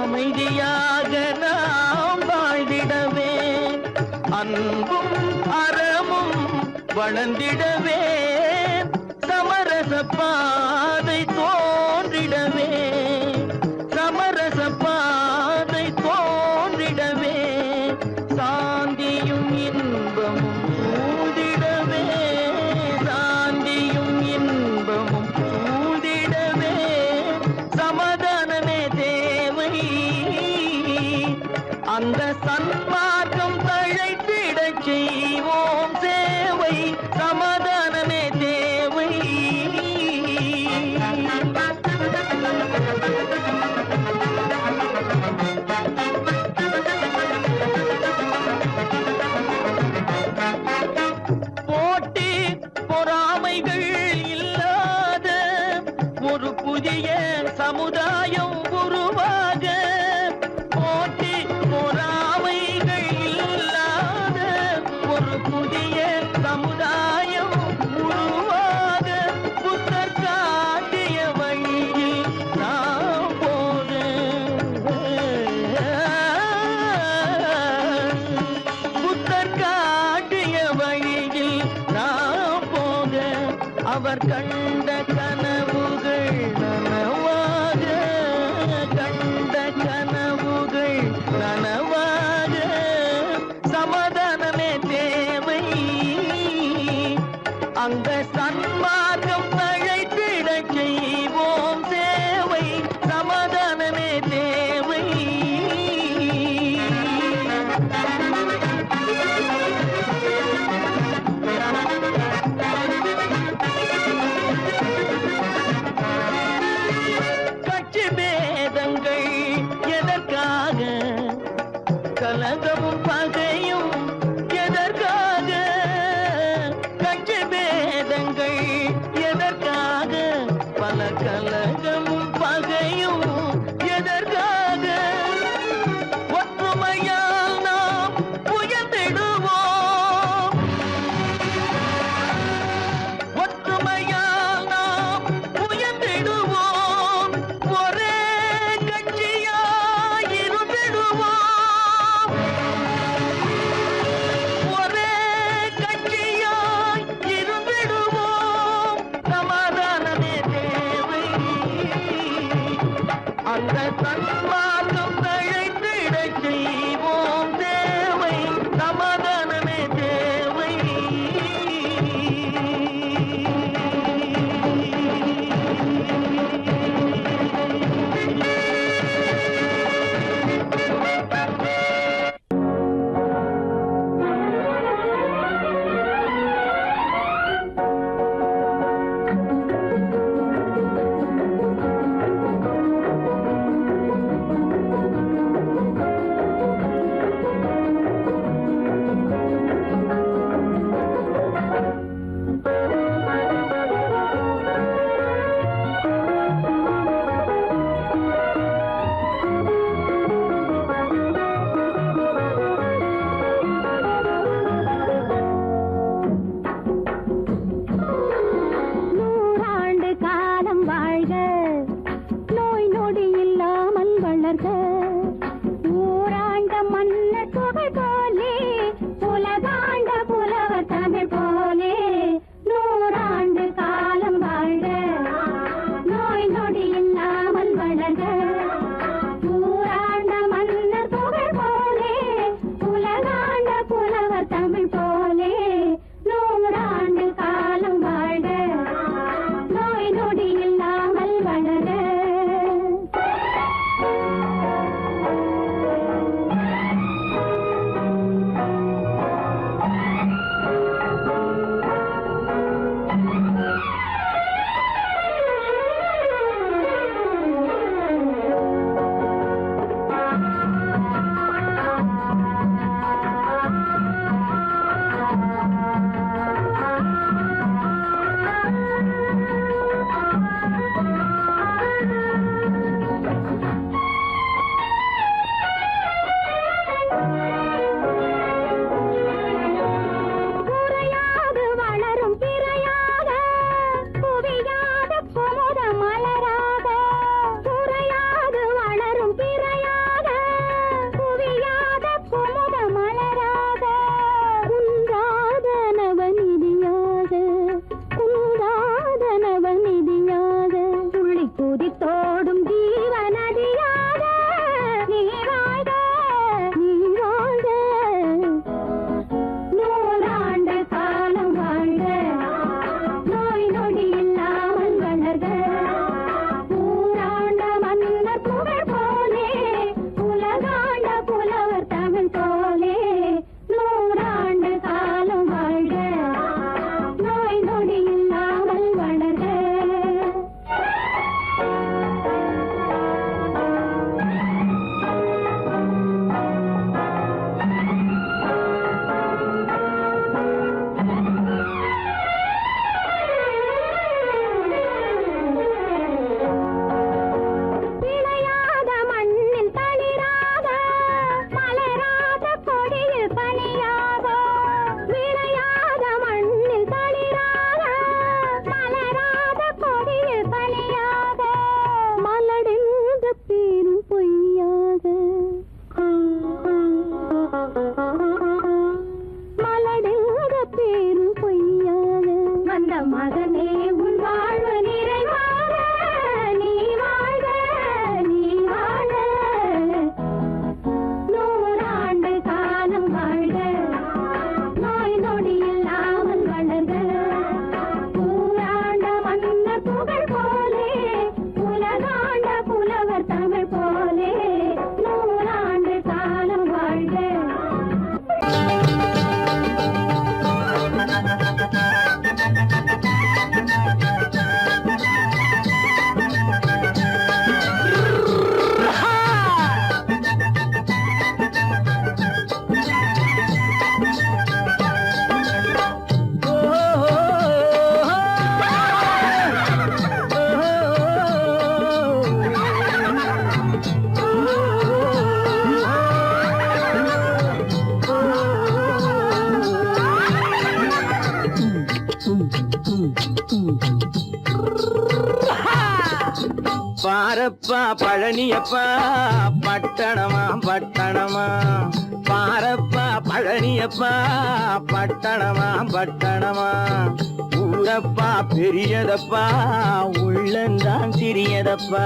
அமைதியாக நாம் வாழ்ந்திடவே, அன்பும் அறமும் வளர்ந்திடவே, சமரச பாதை தோன்றிடவே, சமரச பாதை தோன்றிடவே, சாந்தியும் இன்பமும் சூழ்ந்திடவே, சாந்தியும் இன்பமும் சூழ்ந்திடவே, சமாதானமே தேவை, அந்த சன்மார்க்கம் தழைத்திடச் செய்வோம் சேவை, சமாதானமே தேவை. போட்டி பொறாமைகள் இல்லாத ஒரு புதிய சமுதாயம் உருவாக, போட்டி பொறாமைகள் இல்லாத ஒரு புதிய சமுதாயம் உருவாக, புத்தர் காட்டிய வழியில் நாம் போக, புத்தர் காட்டிய வழியில் நாம் போக, அவர் கண்ட கனவுகள் நனவாக, கண்ட கனவுகள் நனவாக, சமாதானமே தேவை, அந்த சன்மார்க்கம் தழைத்திடச் செய்வோம் சேவை, சமாதானமே தேவை. கட்சி பேதங்கள் எதற்காக, கலகமும் பகையும் எதற்காக, கட்சி பேதங்கள் எதற்காக, பல கலகமும் பகையும் எதற்காக, ஒற்றுமையால் நாம் உயர்ந்திடுவோம், ஒற்றுமையால் நாம் உயர்ந்திடுவோம், ஒரே கட்சியாய் இருந்திடுவோம், ஒரே கட்சியாய் இருந்திடுவோம், சமாதானமே தேவை, அந்த சன்மார்க்கம் தழைத்திடச் செய்வோம் தேவை, சமாதானமே தேவை. பாரப்பா பழனியப்பா பட்டணமா பட்டணமா பாரப்பா பழனியப்பா பட்டணமா பட்டணமா ஊரப்பா பெரியதப்பா உள்ளந்தான் சிறியதப்பா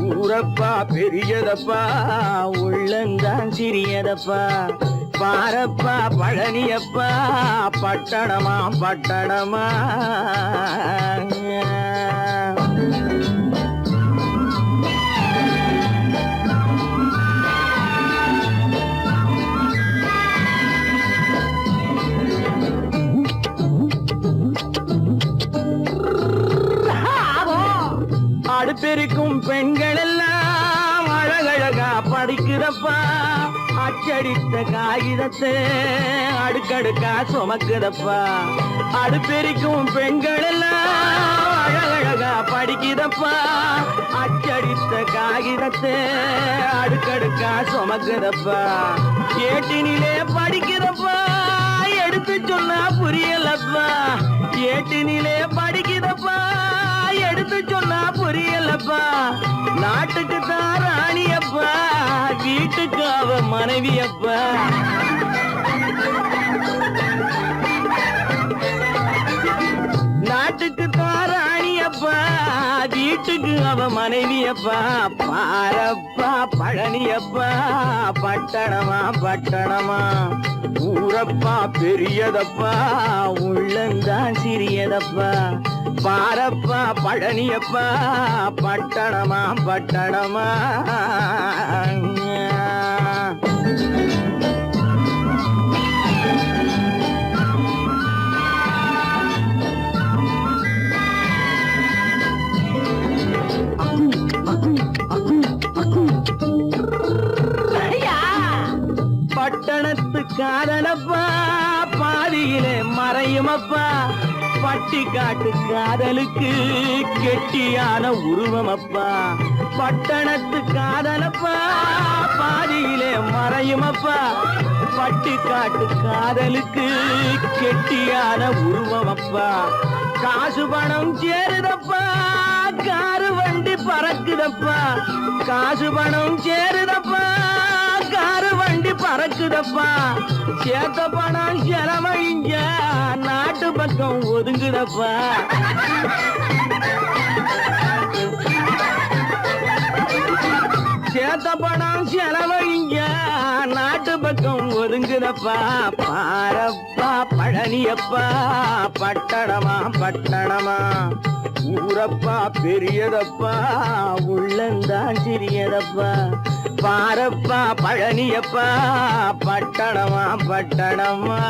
ஊரப்பா பெரியதப்பா உள்ளந்தான் சிறியதப்பா பாரப்பா பழனியப்பா பட்டணமா பட்டணமா அடுப்பெருக்கும் பெண்கள் எல்லாம் அழகழகா படிக்கிறப்பா அச்சடித்த காகிதத்தை அடுக்கடுக்கா சுமக்குதப்பா அடுப்பெருக்கும் பெண்கள் எல்லாம் அழகழகா படிக்கிறப்பா அச்சடித்த காகிதத்தை அடுக்கடுக்கா சுமக்குதப்பா ஏட்டினிலே படிக்கிறப்பா எடுத்து சொன்னா புரியலப்பா ஏட்டினிலே படிக்கிறப்பா எடுத்து சொன்னா புரியலப்பா நாட்டுக்கு தான் ராணியப்பா வீட்டுக்கு அவ மனைவியப்பா நாட்டுக்கு தான் ராணியப்பா வீட்டுக்கு அவ மனைவியப்பா பாரப்பா பழனியப்பா பட்டணமா பட்டணமா ஊரப்பா பெரியதப்பா உள்ளந்தான் சிறியதப்பா பாரப்பா பழனியப்பா பட்டணமா பட்டணமா பட்டணத்து காதலப்பா பாதியிலே மறையுமப்பா பட்டி காட்டு காதலுக்கு கெட்டியான உருவமப்பா பட்டணத்து காதலப்பா பாதியிலே மறையுமப்பா பட்டி காட்டு காதலுக்கு கெட்டியான உருவமப்பா காசு பணம் சேருதப்பா காரு வண்டி பறக்குதப்பா காசு பணம் சேருதப்பா காரு வண்டி பறக்குதப்பா சேத்த பணம் செலவழிஞ்ச நாட்டு பக்கம் ஒதுங்குதப்பா சேத்த பணம் செலவழிஞ்ச நாட்டு பக்கம் ஒதுங்குதப்பா பாரப்பா பழனியப்பா பட்டணமா பட்டணமா ஊரப்பா பெரியதப்பா உள்ளந்தான் சிறியதப்பா பாரப்பா பழனியப்பா பட்டணமா பட்டணமா